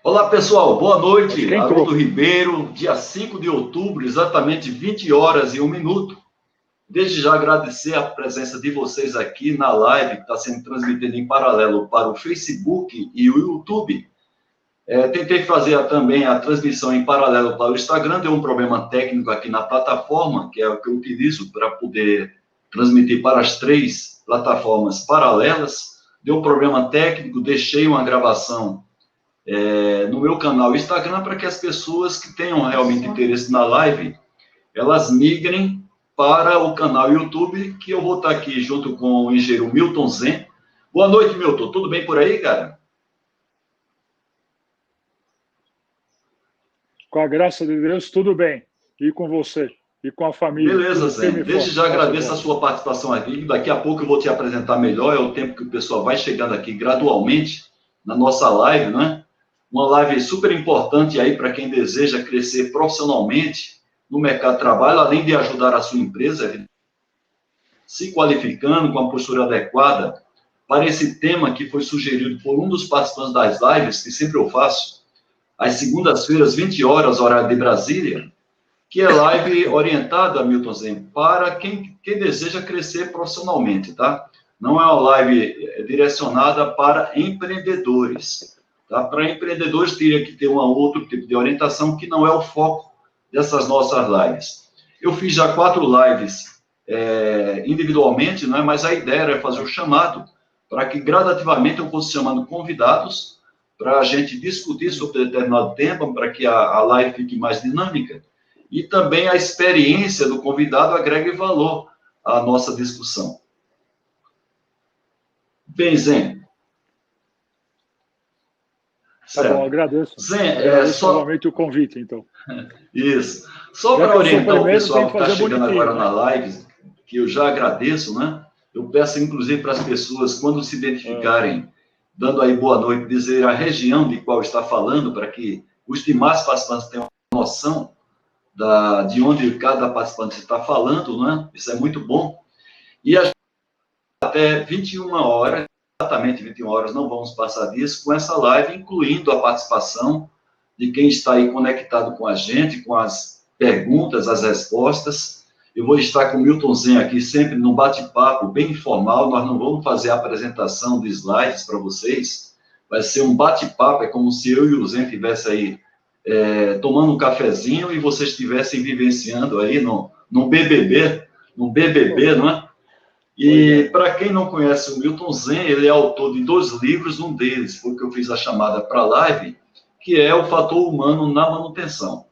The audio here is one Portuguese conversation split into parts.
Olá, pessoal, boa Acho que noite. entrou. Haroldo Ribeiro, dia 5 de outubro, exatamente 20 horas e 1 minuto. Desde já agradecer a presença de vocês aqui na live, que está sendo transmitida em paralelo para o Facebook e o YouTube. Tentei fazer também a transmissão em paralelo para o Instagram, deu um problema técnico aqui na plataforma, que é o que eu utilizo para poder transmitir para as 3 plataformas paralelas. Deu um problema técnico, deixei uma gravação no meu canal Instagram para que as pessoas que tenham realmente interesse na live, elas migrem para o canal YouTube, que eu vou estar aqui junto com o engenheiro Milton Zen. Boa noite, Milton. Tudo bem por aí, cara? Com a graça de Deus, tudo bem. E com você? E com a família? Beleza, Tudo Zen. firme e Desde forte. já agradeço a sua participação aqui. Daqui a pouco eu vou te apresentar melhor. É o tempo que o pessoal vai chegando aqui gradualmente na nossa live, né? Uma live super importante aí para quem deseja crescer profissionalmente no mercado de trabalho, além de ajudar a sua empresa, se qualificando com a postura adequada para esse tema que foi sugerido por um dos participantes das lives, que sempre eu faço, às segundas-feiras, 20 horas, horário de Brasília, que é live orientada, Milton Zen, para quem deseja crescer profissionalmente, tá? Não é uma live direcionada para empreendedores, tá? Para empreendedores teria que ter um outro tipo de orientação, que não é o foco dessas nossas lives. Eu fiz já 4 lives individualmente, né? Mas a ideia era fazer o chamado para que gradativamente eu fosse chamando convidados para a gente discutir sobre determinado tema, para que a live fique mais dinâmica. E também a experiência do convidado agregue valor à nossa discussão. Bem, Zen. Tá bom, agradeço. Zen, agradeço novamente o convite, então. Isso. Só para orientar o pessoal que está chegando agora na live, que eu já agradeço, né? Eu peço, inclusive, para as pessoas, quando se identificarem, dando aí boa noite, dizer a região de qual está falando, para que os demais participantes tenham uma noção de onde cada participante está falando, né? Isso é muito bom. E até 21 horas, exatamente 21 horas, não vamos passar disso, com essa live, incluindo a participação de quem está aí conectado com a gente, com as perguntas, as respostas. Eu vou estar com o Milton Zen aqui, sempre num bate-papo bem informal, nós não vamos fazer a apresentação de slides para vocês, vai ser um bate-papo, é como se eu e o Zen estivessem aí tomando um cafezinho e vocês estivessem vivenciando aí no BBB, não é? E para quem não conhece o Milton Zen, ele é autor de 2 livros, um deles foi que eu fiz a chamada para a live, que é o fator humano na manutenção.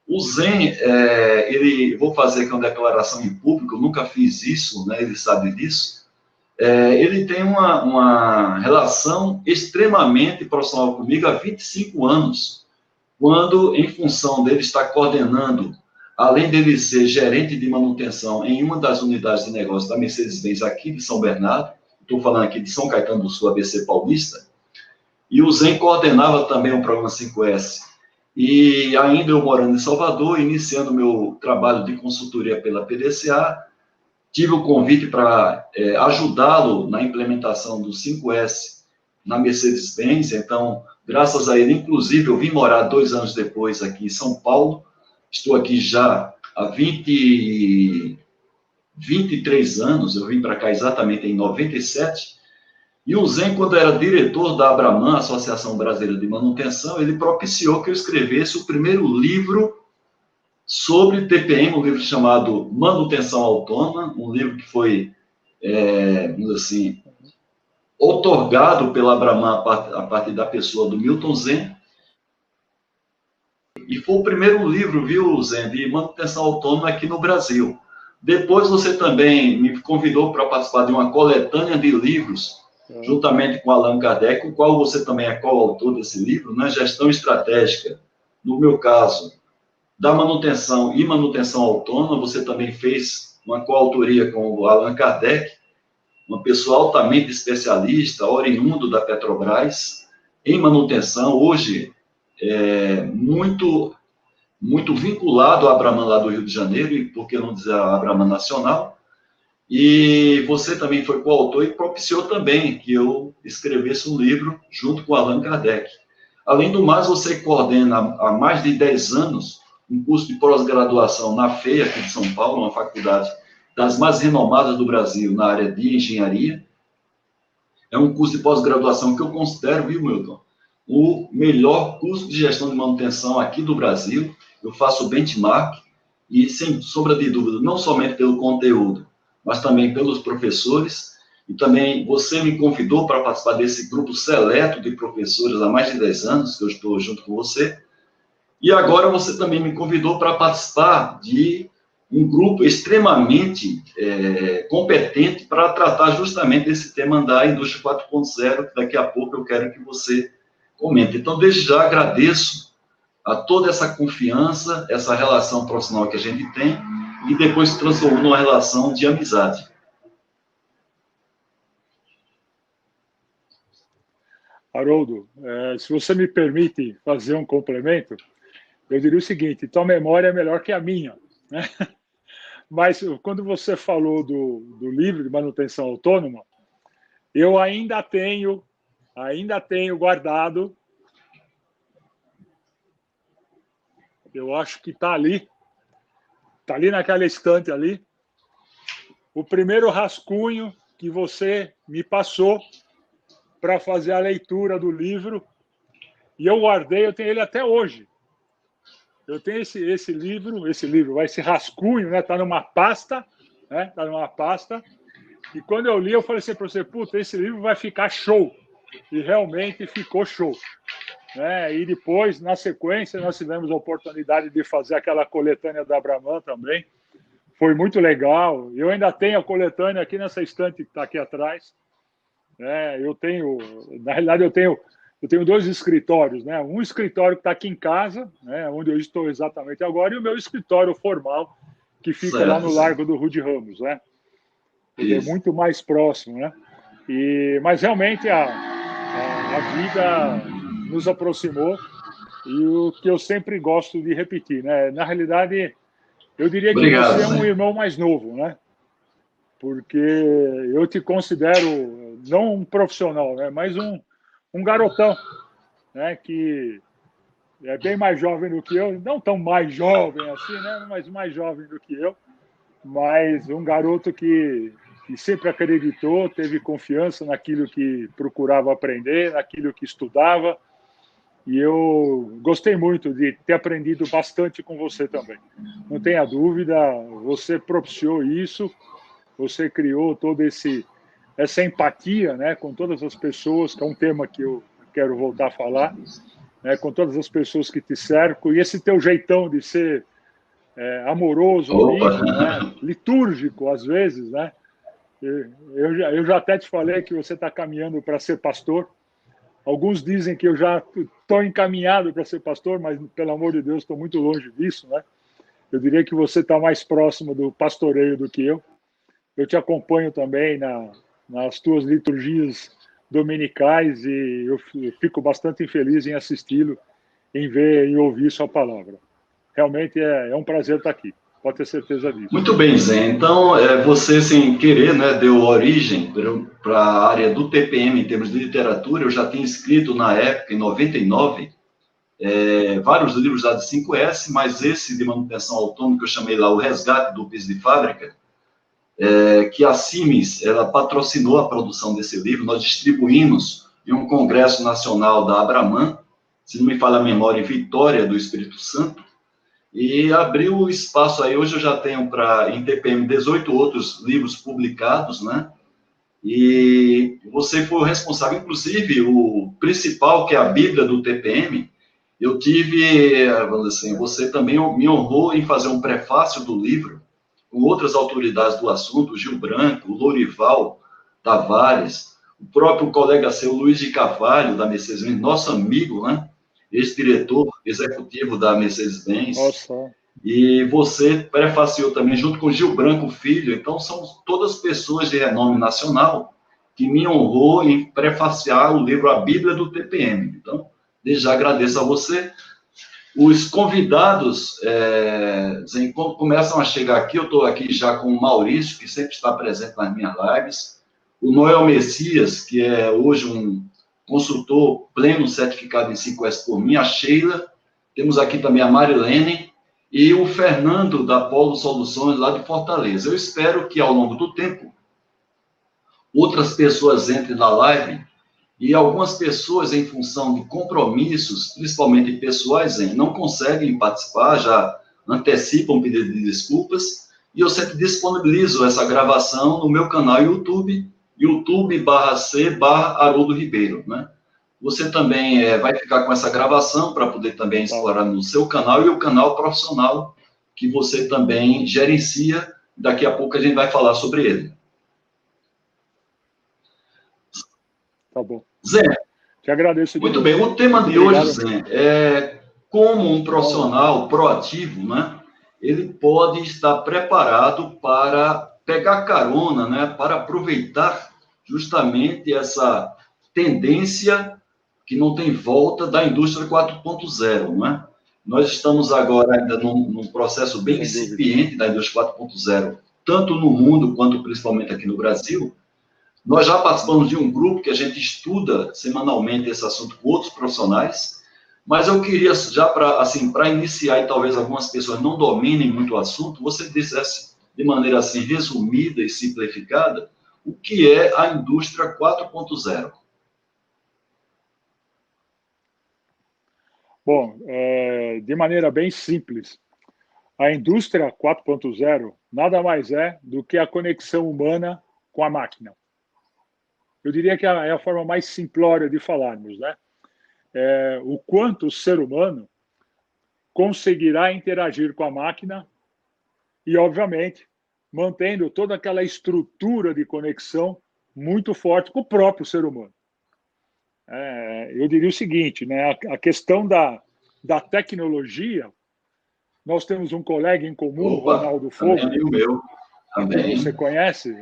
O Zen, vou fazer aqui uma declaração em público, eu nunca fiz isso, né, ele sabe disso, ele tem uma relação extremamente profissional comigo há 25 anos, quando, em função dele estar coordenando, além dele ser gerente de manutenção em uma das unidades de negócio da Mercedes-Benz aqui de São Bernardo, estou falando aqui de São Caetano do Sul, ABC Paulista, e o Zen coordenava também o programa 5S. E ainda eu morando em Salvador, iniciando meu trabalho de consultoria pela PDCA, tive o convite para ajudá-lo na implementação do 5S na Mercedes-Benz. Então, graças a ele, inclusive, eu vim morar 2 anos depois aqui em São Paulo. Estou aqui já há 23 anos, eu vim para cá exatamente em 97. E o Zen, quando era diretor da Abraman, Associação Brasileira de Manutenção, ele propiciou que eu escrevesse o primeiro livro sobre TPM, um livro chamado Manutenção Autônoma, um livro que foi, vamos dizer assim, outorgado pela Abraman a partir da pessoa do Milton Zen. E foi o primeiro livro, viu, Zen, de manutenção autônoma aqui no Brasil. Depois você também me convidou para participar de uma coletânea de livros, juntamente com Allan Kardec, o qual você também é coautor desse livro, né? Gestão Estratégica, no meu caso, da manutenção e manutenção autônoma. Você também fez uma coautoria com o Allan Kardec, uma pessoa altamente especialista, oriundo da Petrobras, em manutenção, hoje muito vinculado à Abraman lá do Rio de Janeiro, e por que não dizer a Abraman Nacional. E você também foi coautor e propiciou também que eu escrevesse um livro junto com Allan Kardec. Além do mais, você coordena há mais de 10 anos um curso de pós-graduação na FEA, aqui de São Paulo, uma faculdade das mais renomadas do Brasil na área de engenharia. É um curso de pós-graduação que eu considero, viu, Milton, o melhor curso de gestão de manutenção aqui do Brasil. Eu faço benchmark e, sem sombra de dúvida, não somente pelo conteúdo, mas também pelos professores. E também você me convidou para participar desse grupo seleto de professores há mais de 10 anos, que eu estou junto com você. E agora você também me convidou para participar de um grupo extremamente competente para tratar justamente desse tema da indústria 4.0, que daqui a pouco eu quero que você comente. Então, desde já agradeço a toda essa confiança, essa relação profissional que a gente tem, e depois se transformou numa relação de amizade. Haroldo, se você me permite fazer um complemento, eu diria o seguinte: tua memória é melhor que a minha, né? Mas quando você falou do livro de manutenção autônoma, eu ainda tenho guardado, eu acho que está ali naquela estante ali, o primeiro rascunho que você me passou para fazer a leitura do livro, e eu guardei, eu tenho ele até hoje. Eu tenho esse livro, esse rascunho, né? Tá numa pasta, né? Tá numa pasta. E quando eu li, eu falei assim para você: puta, esse livro vai ficar show. E realmente ficou show, né? E depois, na sequência, nós tivemos a oportunidade de fazer aquela coletânea da Abraman também. Foi muito legal. Eu ainda tenho a coletânea aqui nessa estante que está aqui atrás. Na realidade, eu tenho 2 escritórios, né? Um escritório que está aqui em casa, né, onde eu estou exatamente agora, e o meu escritório formal, que fica lá no Largo do Rude Ramos, né? Ele é muito mais próximo, né? Mas realmente a vida nos aproximou, e o que eu sempre gosto de repetir, né? Na realidade, eu diria que você é um irmão mais novo, né? Porque eu te considero não um profissional, né? Mas um garotão, né? Que é bem mais jovem do que eu, não tão mais jovem assim, né? Mas mais jovem do que eu, mas um garoto que sempre acreditou, teve confiança naquilo que procurava aprender, naquilo que estudava, e eu gostei muito de ter aprendido bastante com você também. Não tenha dúvida, você propiciou isso, você criou toda essa empatia, né, com todas as pessoas, que é um tema que eu quero voltar a falar, né, com todas as pessoas que te cercam, e esse teu jeitão de ser amoroso, amigo, né, litúrgico às vezes, né? Eu já até te falei que você está caminhando para ser pastor. Alguns dizem que eu já estou encaminhado para ser pastor, mas, pelo amor de Deus, estou muito longe disso, né? Eu diria que você está mais próximo do pastoreio do que eu. Eu te acompanho também nas tuas liturgias dominicais, e eu fico bastante feliz em assisti-lo, em ver e ouvir sua palavra. Realmente é um prazer estar aqui, pode ter certeza disso. Muito bem, Zé. Então, você, sem querer, né, deu origem para a área do TPM em termos de literatura. Eu já tinha escrito, na época, em 99, vários livros lá de 5S, mas esse de manutenção autônoma, que eu chamei lá O Resgate do Piso de Fábrica, que a Cimes, ela patrocinou a produção desse livro. Nós distribuímos em um congresso nacional da Abraman, se não me falha a memória, em Vitória do Espírito Santo, e abriu o espaço aí. Hoje eu já tenho em TPM 18 outros livros publicados, né? E você foi o responsável, inclusive o principal, que é a Bíblia do TPM. Eu tive, vamos dizer assim, você também me honrou em fazer um prefácio do livro, com outras autoridades do assunto, o Gil Branco, o Lorival Tavares, o próprio colega seu, Luiz de Carvalho, da Mercedes-Benz, nosso amigo, né? Ex-diretor executivo da Mercedes-Benz. Nossa. E você prefaciou também, junto com Gil Branco Filho. Então, são todas pessoas de renome nacional que me honrou em prefaciar o livro A Bíblia do TPM. Então, desde já agradeço a você. Os convidados começam a chegar aqui. Eu estou aqui já com o Maurício, que sempre está presente nas minhas lives. O Noel Messias, que é hoje consultor pleno certificado em 5S por mim, a Sheila, temos aqui também a Marilene e o Fernando da Polo Soluções, lá de Fortaleza. Eu espero que, ao longo do tempo, outras pessoas entrem na live e algumas pessoas, em função de compromissos, principalmente pessoais, não conseguem participar, já antecipam pedido de desculpas, e eu sempre disponibilizo essa gravação no meu canal YouTube, youtube.c/Haroldo Ribeiro, né? Você também vai ficar com essa gravação para poder também explorar no seu canal e o canal profissional que você também gerencia. Daqui a pouco a gente vai falar sobre ele. Tá bom. Zé, te agradeço. Muito bem, o tema de hoje, Zé, é como um profissional proativo, né, ele pode estar preparado para pegar carona, né, para aproveitar justamente essa tendência que não tem volta da indústria 4.0, né? Nós estamos agora ainda num processo bem incipiente da indústria 4.0, tanto no mundo quanto principalmente aqui no Brasil. Nós já participamos de um grupo que a gente estuda semanalmente esse assunto com outros profissionais, mas eu queria, já para iniciar, e talvez algumas pessoas não dominem muito o assunto, você dissesse de maneira assim resumida e simplificada o que é a indústria 4.0. Bom, de maneira bem simples, a indústria 4.0 nada mais é do que a conexão humana com a máquina. Eu diria que é a forma mais simplória de falarmos, né? O quanto o ser humano conseguirá interagir com a máquina e, obviamente, mantendo toda aquela estrutura de conexão muito forte com o próprio ser humano. Eu diria o seguinte, né? A questão da tecnologia, nós temos um colega em comum, Ronaldo Fogo, amigo meu, que você conhece,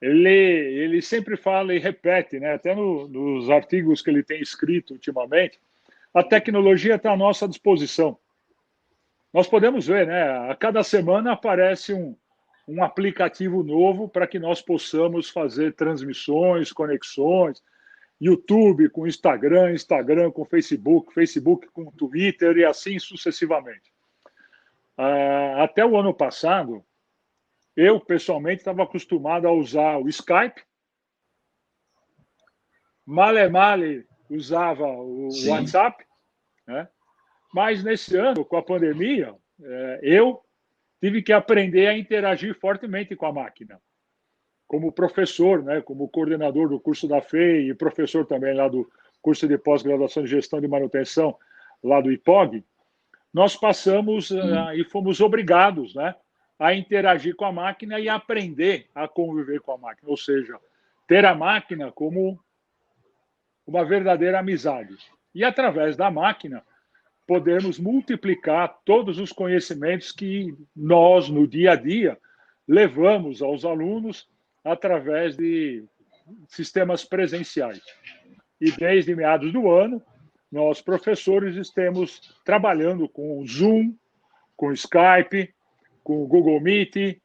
ele sempre fala e repete, né? Até nos artigos que ele tem escrito ultimamente, a tecnologia está à nossa disposição. Nós podemos ver, né? A cada semana aparece um aplicativo novo para que nós possamos fazer transmissões, conexões, YouTube com Instagram, Instagram com Facebook, Facebook com Twitter e assim sucessivamente. Até o ano passado, eu, pessoalmente, estava acostumado a usar o Skype, male usava o WhatsApp, né? Mas nesse ano, com a pandemia, eu tive que aprender a interagir fortemente com a máquina. Como professor, né, como coordenador do curso da FEI e professor também lá do curso de pós-graduação de gestão de manutenção lá do IPOG, nós passamos e fomos obrigados, né, a interagir com a máquina e aprender a conviver com a máquina, ou seja, ter a máquina como uma verdadeira amizade. E através da máquina, podermos multiplicar todos os conhecimentos que nós, no dia a dia, levamos aos alunos através de sistemas presenciais. E desde meados do ano, nós, professores, estamos trabalhando com o Zoom, com o Skype, com o Google Meet,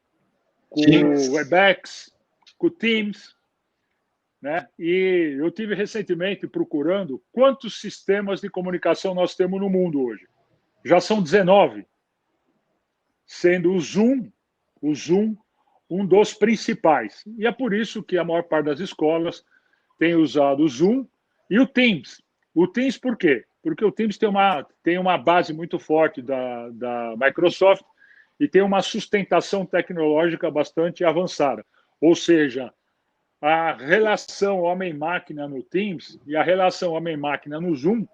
com o Webex, com o Teams, né? E eu tive recentemente procurando quantos sistemas de comunicação nós temos no mundo hoje. Já são 19, sendo o Zoom um dos principais. E é por isso que a maior parte das escolas tem usado o Zoom e o Teams. O Teams por quê? Porque o Teams tem uma base muito forte da Microsoft e tem uma sustentação tecnológica bastante avançada. Ou seja, a relação homem-máquina no Teams e a relação homem-máquina no Zoom,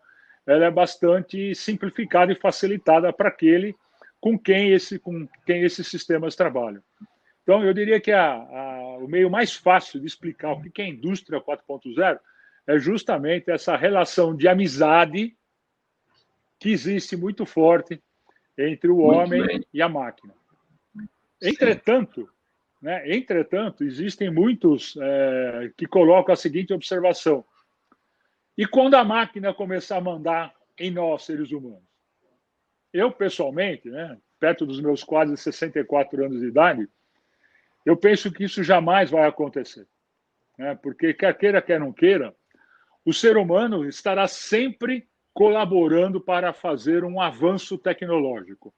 ela é bastante simplificada e facilitada para aquele com quem esses sistemas trabalham. Então, eu diria que o meio mais fácil de explicar o que é a indústria 4.0 é justamente essa relação de amizade que existe muito forte entre o homem e a máquina. Entretanto, existem muitos que colocam a seguinte observação. E quando a máquina começar a mandar em nós, seres humanos? Eu, pessoalmente, né, perto dos meus quase 64 anos de idade, eu penso que isso jamais vai acontecer. né? Porque quer queira, quer não queira, o ser humano estará sempre colaborando para fazer um avanço tecnológico.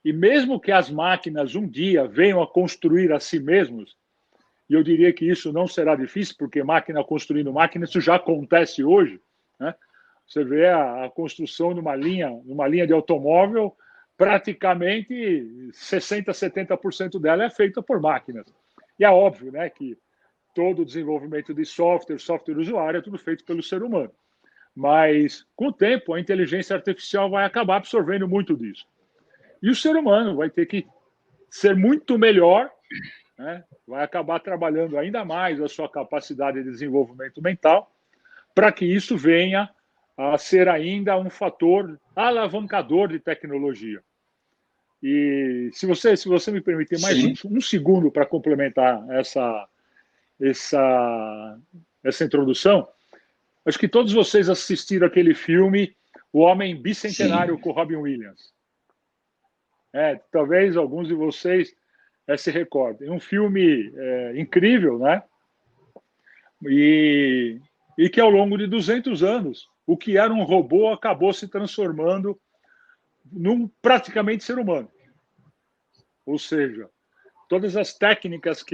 E mesmo que as máquinas um dia venham a construir a si mesmos, e eu diria que isso não será difícil, porque máquina construindo máquina, isso já acontece hoje, né? Você vê a construção numa linha de automóvel, praticamente 60%, 70% dela é feita por máquinas. E é óbvio, né, que todo o desenvolvimento de software usuário, é tudo feito pelo ser humano. Mas, com o tempo, a inteligência artificial vai acabar absorvendo muito disso. E o ser humano vai ter que ser muito melhor, né? Vai acabar trabalhando ainda mais a sua capacidade de desenvolvimento mental para que isso venha a ser ainda um fator alavancador de tecnologia. E se você me permitir mais um segundo para complementar essa introdução, acho que todos vocês assistiram aquele filme O Homem Bicentenário com Robin Williams. Talvez alguns de vocês se recordem. Um filme incrível, né? E que ao longo de 200 anos, o que era um robô acabou se transformando num praticamente ser humano. Ou seja, todas as técnicas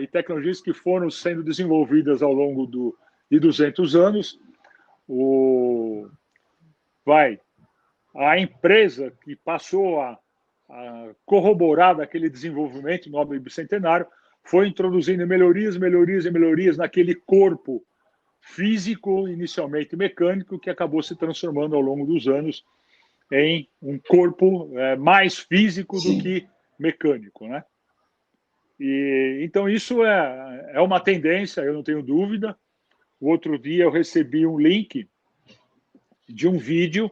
e tecnologias que foram sendo desenvolvidas ao longo de 200 anos, a empresa que passou a corroborar daquele desenvolvimento no Homem Bicentenário foi introduzindo melhorias naquele corpo físico, inicialmente mecânico, que acabou se transformando ao longo dos anos em um corpo mais físico do que mecânico, né? E então isso é uma tendência, eu não tenho dúvida. O outro dia eu recebi um link de um vídeo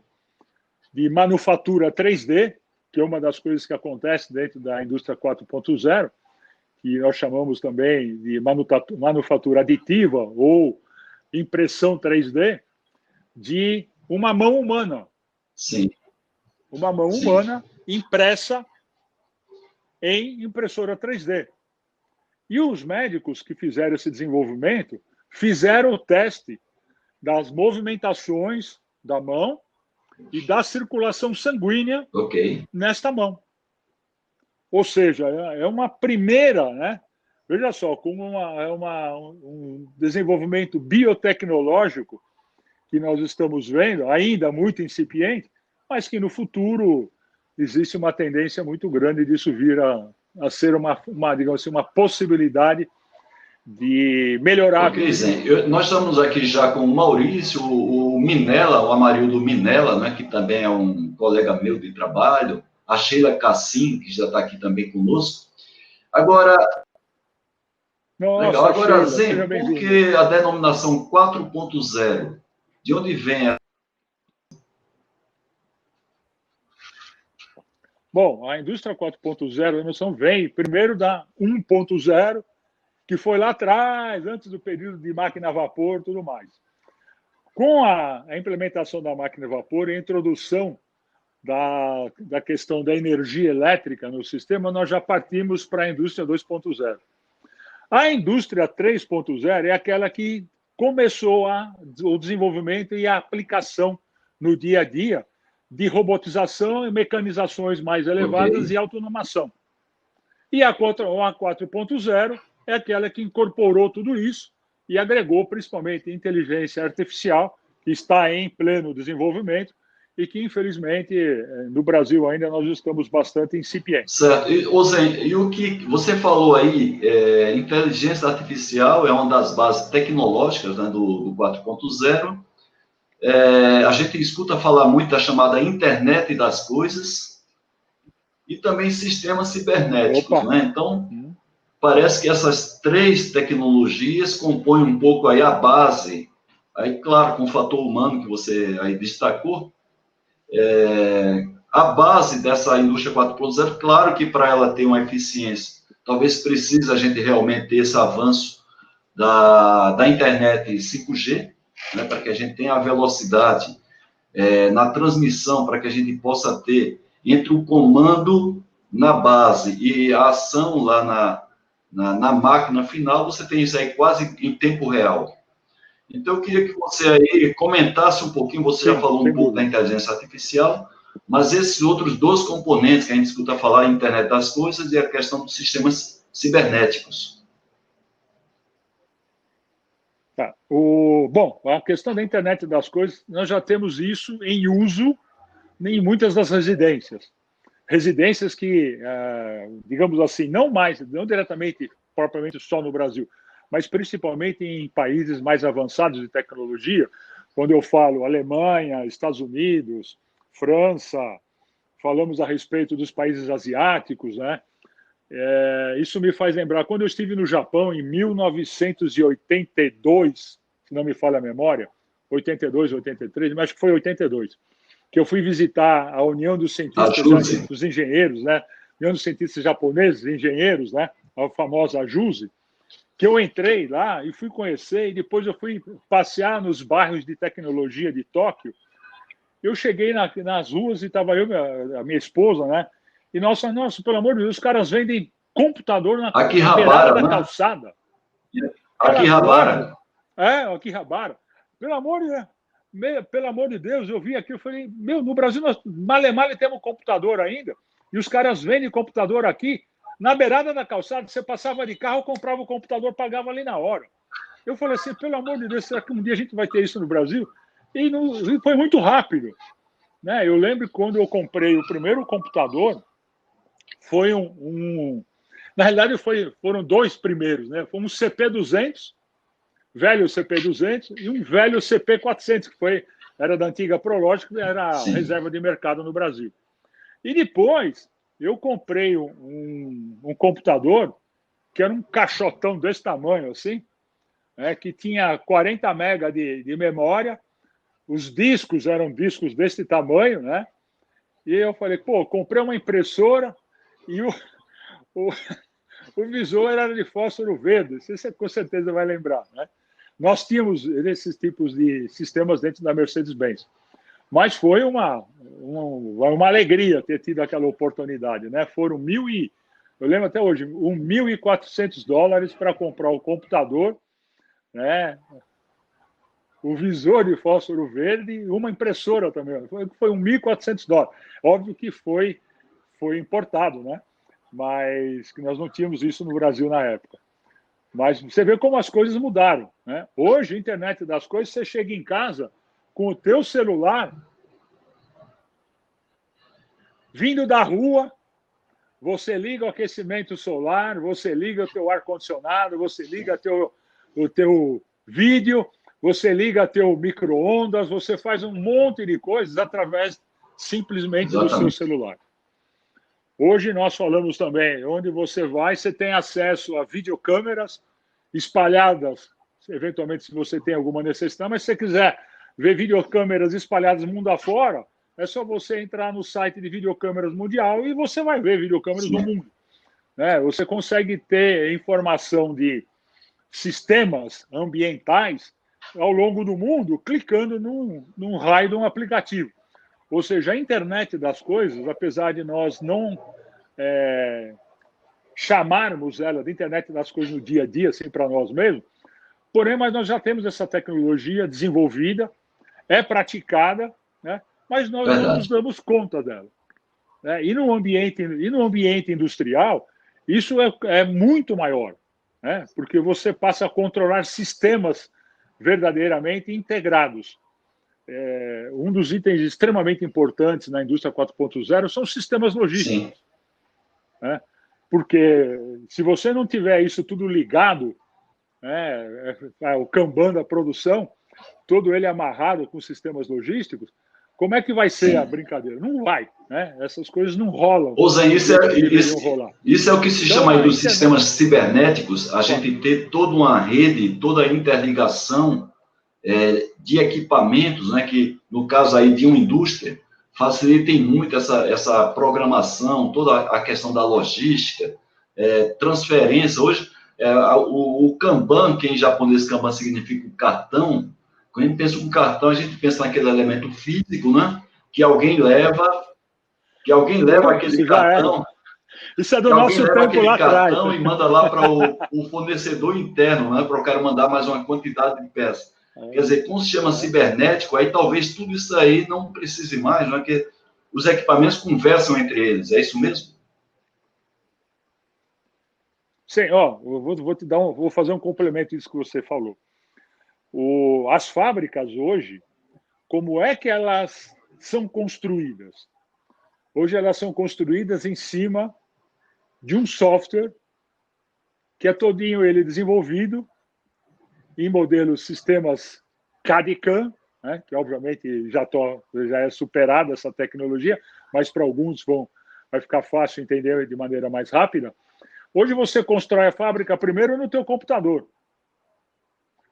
de manufatura 3D, que é uma das coisas que acontece dentro da indústria 4.0, que nós chamamos também de manufatura aditiva ou impressão 3D, de uma mão humana. Sim. Uma mão humana impressa em impressora 3D. E os médicos que fizeram esse desenvolvimento fizeram o teste das movimentações da mão e da circulação sanguínea nesta mão. Ou seja, é uma primeira, né? Veja só, como um desenvolvimento biotecnológico que nós estamos vendo, ainda muito incipiente, mas que no futuro existe uma tendência muito grande disso vir a ser digamos assim, uma possibilidade de melhorar. Nós estamos aqui já com o Maurício, o Minella, o Amarildo Minella, né, que também é um colega meu de trabalho, a Sheila Cassim, que já está aqui também conosco. Agora, legal. Agora, Zen, por que a denominação 4.0? De onde vem a... Bom, a indústria 4.0, a noção vem primeiro da 1.0, que foi lá atrás, antes do período de máquina a vapor e tudo mais. Com a implementação da máquina a vapor e a introdução da questão da energia elétrica no sistema, nós já partimos para a indústria 2.0. A indústria 3.0 é aquela que começou o desenvolvimento e a aplicação no dia a dia de robotização e mecanizações mais elevadas e automação. E a 4.0 é aquela que incorporou tudo isso e agregou principalmente inteligência artificial, que está em pleno desenvolvimento e que, infelizmente, no Brasil ainda nós estamos bastante incipientes. Certo. E o que você falou aí, inteligência artificial é uma das bases tecnológicas, né, do 4.0. A gente escuta falar muito da chamada internet das coisas e também sistemas cibernéticos, né? Então, parece que essas três tecnologias compõem um pouco aí a base, aí, claro, com o fator humano que você aí destacou, a base dessa indústria 4.0, claro que para ela ter uma eficiência, talvez precise a gente realmente ter esse avanço da internet 5G, né, para que a gente tenha a velocidade na transmissão, para que a gente possa ter entre o comando na base e a ação lá na máquina final, você tem isso aí quase em tempo real. Então, eu queria que você aí comentasse um pouquinho, você já falou um pouco da inteligência artificial, mas esses outros dois componentes que a gente escuta falar, a internet das coisas e a questão dos sistemas cibernéticos. Tá. Bom, a questão da internet das coisas, nós já temos isso em uso em muitas das residências. Residências que, digamos assim, não diretamente, propriamente só no Brasil, mas principalmente em países mais avançados de tecnologia, quando eu falo Alemanha, Estados Unidos, França, falamos a respeito dos países asiáticos, né? Isso me faz lembrar, quando eu estive no Japão em 1982, se não me falha a memória, 82, 83, mas acho que foi 82, que eu fui visitar a União dos Cientistas, dos Engenheiros, né? União dos Cientistas Japoneses, Engenheiros, né? A famosa JUSE, que eu entrei lá e fui conhecer, e depois eu fui passear nos bairros de tecnologia de Tóquio. Eu cheguei nas ruas e estava a minha esposa, né? E nossa, pelo amor de Deus, os caras vendem computador na beirada da calçada. Akihabara. Akihabara. Pelo amor de Deus, eu vi aqui, eu falei, no Brasil nós male temos computador ainda, e os caras vendem computador aqui na beirada da calçada. Você passava de carro, comprava o computador, pagava ali na hora. Eu falei assim, pelo amor de Deus, será que um dia a gente vai ter isso no Brasil? E foi muito rápido, né? Eu lembro quando eu comprei o primeiro computador, foi na realidade foram dois primeiros, né? Foi um CP200, velho CP200, e um velho CP400, que era da antiga Prológica, era a reserva de mercado no Brasil. E depois eu comprei um computador que era um caixotão desse tamanho, assim, que tinha 40 MB de memória, os discos eram discos desse tamanho, né? E eu falei, comprei uma impressora e o visor era de fósforo verde, você com certeza vai lembrar, né? Nós tínhamos esses tipos de sistemas dentro da Mercedes-Benz. Mas foi uma alegria ter tido aquela oportunidade, né? Foram eu lembro até hoje, $1.400 para comprar o computador, né? O visor de fósforo verde e uma impressora também. Foi $1.400. Óbvio que foi importado, né? Mas que nós não tínhamos isso no Brasil na época. Mas você vê como as coisas mudaram, né? Hoje, a internet das coisas, você chega em casa com o teu celular, vindo da rua, você liga o aquecimento solar, você liga o teu ar-condicionado, você liga o teu vídeo, você liga teu micro-ondas, você faz um monte de coisas através simplesmente do seu celular. Hoje nós falamos também, onde você vai, você tem acesso a videocâmeras espalhadas, eventualmente se você tem alguma necessidade, mas se você quiser ver videocâmeras espalhadas mundo afora, é só você entrar no site de videocâmeras mundial e você vai ver videocâmeras do mundo, né? Você consegue ter informação de sistemas ambientais ao longo do mundo clicando num raio de um aplicativo. Ou seja, a internet das coisas, apesar de nós não chamarmos ela de internet das coisas no dia a dia, assim, para nós mesmos, porém, mas nós já temos essa tecnologia desenvolvida, é praticada, né? Mas nós não nos damos conta dela, né? E no ambiente industrial, isso é muito maior, né? Porque você passa a controlar sistemas verdadeiramente integrados. Um dos itens extremamente importantes na indústria 4.0 são os sistemas logísticos, né? Porque se você não tiver isso tudo ligado, né, o Kanban da produção, todo ele amarrado com sistemas logísticos, como é que vai ser a brincadeira? Não vai, né? Essas coisas não rolam. Isso é o que se chama aí dos sistemas cibernéticos, a gente ter toda uma rede, toda a interligação de equipamentos, né, que, no caso aí de uma indústria, facilitem muito essa programação, toda a questão da logística, transferência. Hoje, o Kanban, que em japonês Kanban significa o cartão, quando a gente pensa em cartão, a gente pensa naquele elemento físico, né, que alguém leva aquele cartão. Isso é do nosso tempo lá atrás. E manda lá para o fornecedor interno, né, para o cara mandar mais uma quantidade de peças. Quer dizer, como se chama cibernético, aí talvez tudo isso aí não precise mais, não é que os equipamentos conversam entre eles, é isso mesmo? Sim, ó, vou fazer um complemento disso que você falou. As fábricas hoje, como é que elas são construídas? Hoje elas são construídas em cima de um software que é todinho ele desenvolvido em modelos sistemas CAD/CAM, né, que obviamente já é superada essa tecnologia, mas para alguns vai ficar fácil entender de maneira mais rápida. Hoje você constrói a fábrica primeiro no teu computador.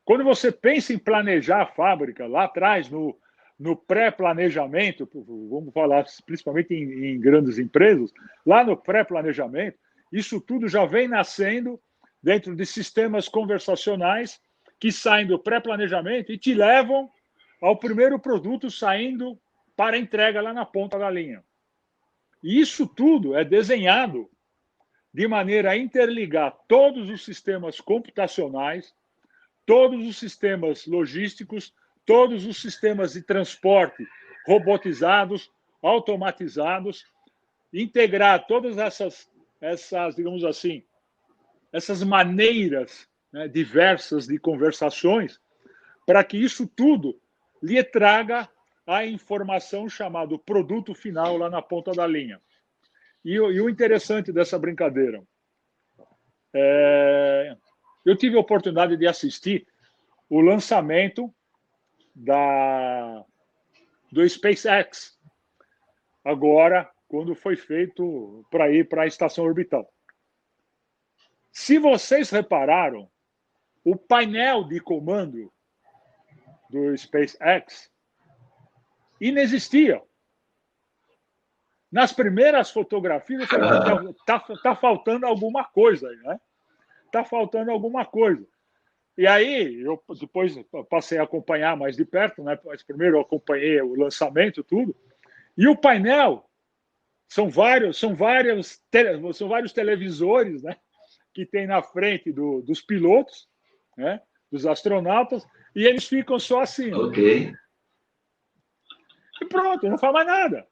Quando você pensa em planejar a fábrica, lá atrás, no pré-planejamento, vamos falar principalmente em grandes empresas, lá no pré-planejamento, isso tudo já vem nascendo dentro de sistemas conversacionais que saem do pré-planejamento e te levam ao primeiro produto saindo para entrega lá na ponta da linha. E isso tudo é desenhado de maneira a interligar todos os sistemas computacionais, todos os sistemas logísticos, todos os sistemas de transporte robotizados, automatizados, integrar todas essas digamos assim, essas maneiras, né, diversas de conversações, para que isso tudo lhe traga a informação chamada produto final lá na ponta da linha. E o interessante dessa brincadeira, eu tive a oportunidade de assistir o lançamento do SpaceX, agora, quando foi feito para ir para a estação orbital. Se vocês repararam, o painel de comando do SpaceX inexistia. Nas primeiras fotografias, eu falei, tá faltando alguma coisa, né? Tá faltando alguma coisa. E aí, eu depois passei a acompanhar mais de perto, né? Mas primeiro eu acompanhei o lançamento, tudo. E o painel são vários televisores, né? Que tem na frente dos pilotos, né? Dos astronautas, e eles ficam só assim. Ok. E pronto, não faz mais nada.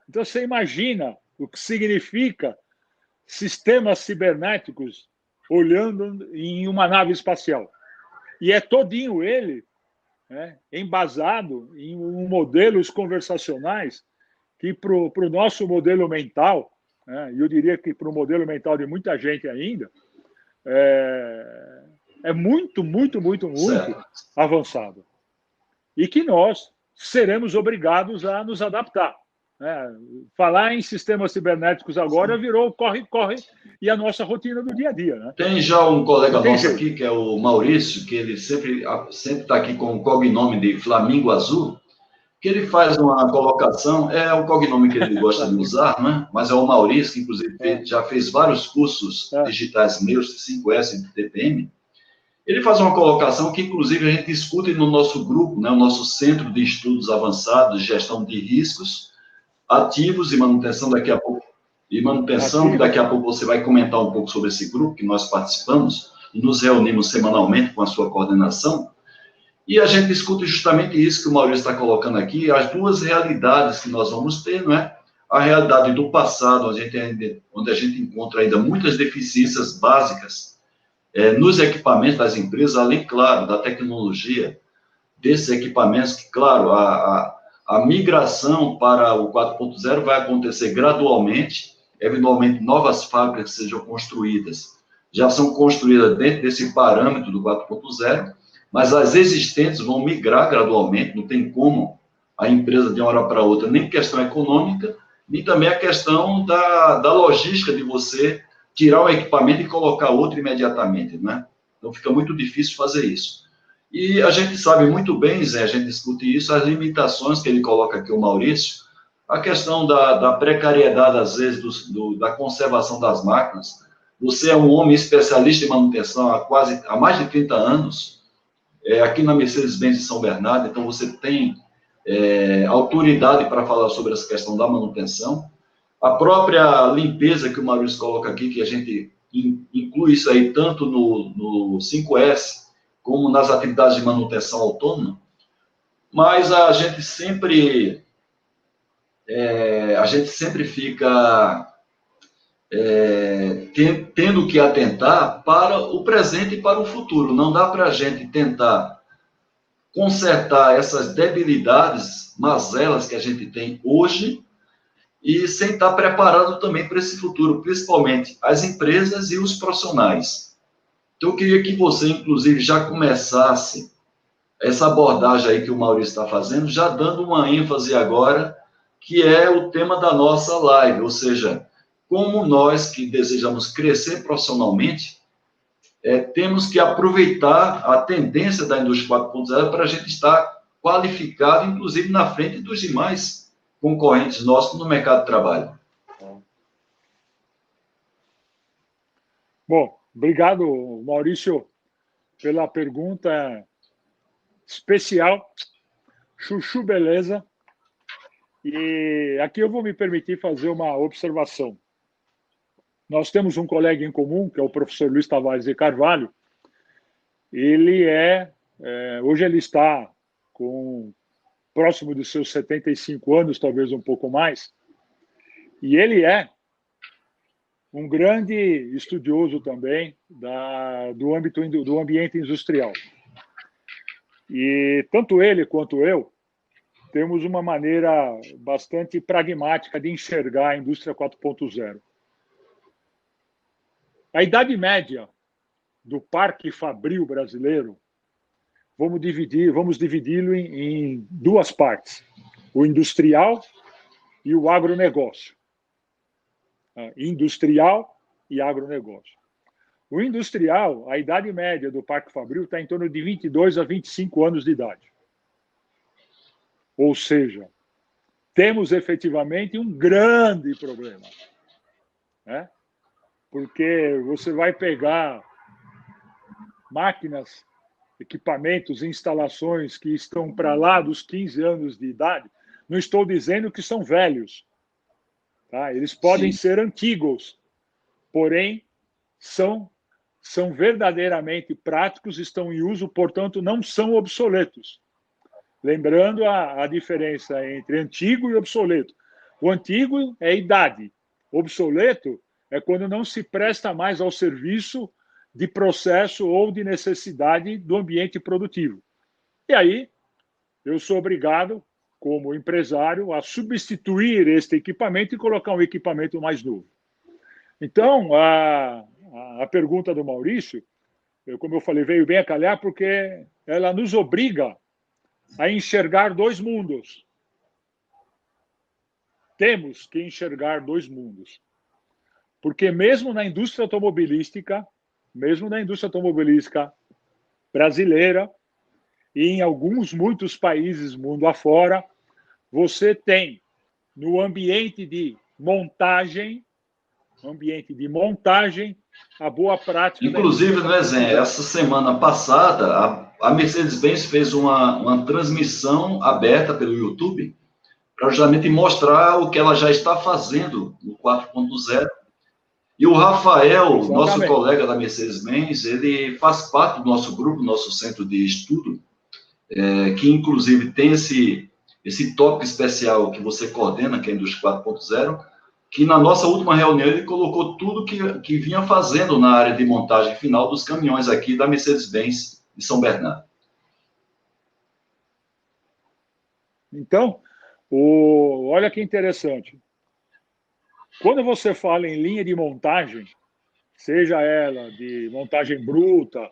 Então, você imagina o que significa sistemas cibernéticos olhando em uma nave espacial. E é todinho ele, né, embasado em modelos conversacionais que, para o nosso modelo mental, né, e eu diria que para o modelo mental de muita gente ainda, é muito, muito, muito, muito avançado. E que nós seremos obrigados a nos adaptar. Falar em sistemas cibernéticos agora virou corre-corre e a nossa rotina do dia a dia. Né? Tem já um colega nosso aqui, que é o Maurício, que ele sempre está aqui com o cognome de Flamingo Azul, que ele faz uma colocação, é o cognome que ele gosta de usar, né? Mas é o Maurício, que inclusive já fez vários cursos digitais meus, 5S de TPM. Ele faz uma colocação que, inclusive, a gente discute no nosso grupo, né? O nosso Centro de Estudos Avançados de Gestão de Riscos, Ativos e Manutenção daqui a pouco. E manutenção, que daqui a pouco você vai comentar um pouco sobre esse grupo que nós participamos e nos reunimos semanalmente com a sua coordenação. E a gente discute justamente isso que o Maurício está colocando aqui, as duas realidades que nós vamos ter, não é? A realidade do passado, onde a gente encontra ainda muitas deficiências básicas nos equipamentos das empresas, além, claro, da tecnologia desses equipamentos, que, claro, a migração para o 4.0 vai acontecer gradualmente, eventualmente novas fábricas sejam construídas, já são construídas dentro desse parâmetro do 4.0, mas as existentes vão migrar gradualmente, não tem como a empresa de uma hora para outra, nem questão econômica, nem também a questão da logística de você tirar o equipamento e colocar outro imediatamente, né? Então fica muito difícil fazer isso. E a gente sabe muito bem, Zé, a gente discute isso, as limitações que ele coloca aqui, o Maurício, a questão da precariedade, às vezes, da conservação das máquinas. Você é um homem especialista em manutenção há mais de 30 anos, aqui na Mercedes-Benz de São Bernardo, então você tem autoridade para falar sobre essa questão da manutenção. A própria limpeza que o Maurício coloca aqui, que a gente inclui isso aí tanto no 5S, como nas atividades de manutenção autônoma, mas a gente sempre fica tendo que atentar para o presente e para o futuro. Não dá para a gente tentar consertar essas debilidades, mazelas que a gente tem hoje, e sem estar preparado também para esse futuro, principalmente as empresas e os profissionais. Então, eu queria que você, inclusive, já começasse essa abordagem aí que o Maurício está fazendo, já dando uma ênfase agora, que é o tema da nossa live, ou seja, como nós que desejamos crescer profissionalmente, temos que aproveitar a tendência da indústria 4.0 para a gente estar qualificado, inclusive na frente dos demais concorrentes nossos no mercado de trabalho. Bom, obrigado, Maurício, pela pergunta especial. Chuchu, beleza? E aqui eu vou me permitir fazer uma observação. Nós temos um colega em comum, que é o professor Luiz Tavares de Carvalho. Ele hoje ele está próximo dos seus 75 anos, talvez um pouco mais, e ele é um grande estudioso também do ambiente industrial. E tanto ele quanto eu temos uma maneira bastante pragmática de enxergar a indústria 4.0. A idade média do parque fabril brasileiro, vamos dividi-lo em duas partes: o industrial e o agronegócio. Industrial e agronegócio. O industrial, a idade média do parque fabril está em torno de 22 a 25 anos de idade. Ou seja, temos efetivamente um grande problema, né? Porque você vai pegar máquinas, equipamentos, instalações que estão para lá dos 15 anos de idade. Não estou dizendo que são velhos, tá? Eles podem ser antigos, porém são verdadeiramente práticos, estão em uso, portanto não são obsoletos. Lembrando a diferença entre antigo e obsoleto. O antigo é idade, obsoleto é quando não se presta mais ao serviço de processo ou de necessidade do ambiente produtivo. E aí, eu sou obrigado, como empresário, a substituir este equipamento e colocar um equipamento mais novo. Então, a pergunta do Maurício, como eu falei, veio bem a calhar, porque ela nos obriga a enxergar dois mundos. Temos que enxergar dois mundos. Porque mesmo na indústria automobilística brasileira e em muitos países mundo afora, você tem no ambiente de montagem, a boa prática. Inclusive, né, Zé, essa semana passada, a Mercedes-Benz fez uma transmissão aberta pelo YouTube para justamente mostrar o que ela já está fazendo no 4.0. E o Rafael, exatamente, nosso colega da Mercedes-Benz, ele faz parte do nosso grupo, nosso centro de estudo, que inclusive tem esse tópico especial que você coordena, que é a Indústria 4.0, que na nossa última reunião ele colocou tudo que vinha fazendo na área de montagem final dos caminhões aqui da Mercedes-Benz de São Bernardo. Então, olha que interessante. Quando você fala em linha de montagem, seja ela de montagem bruta,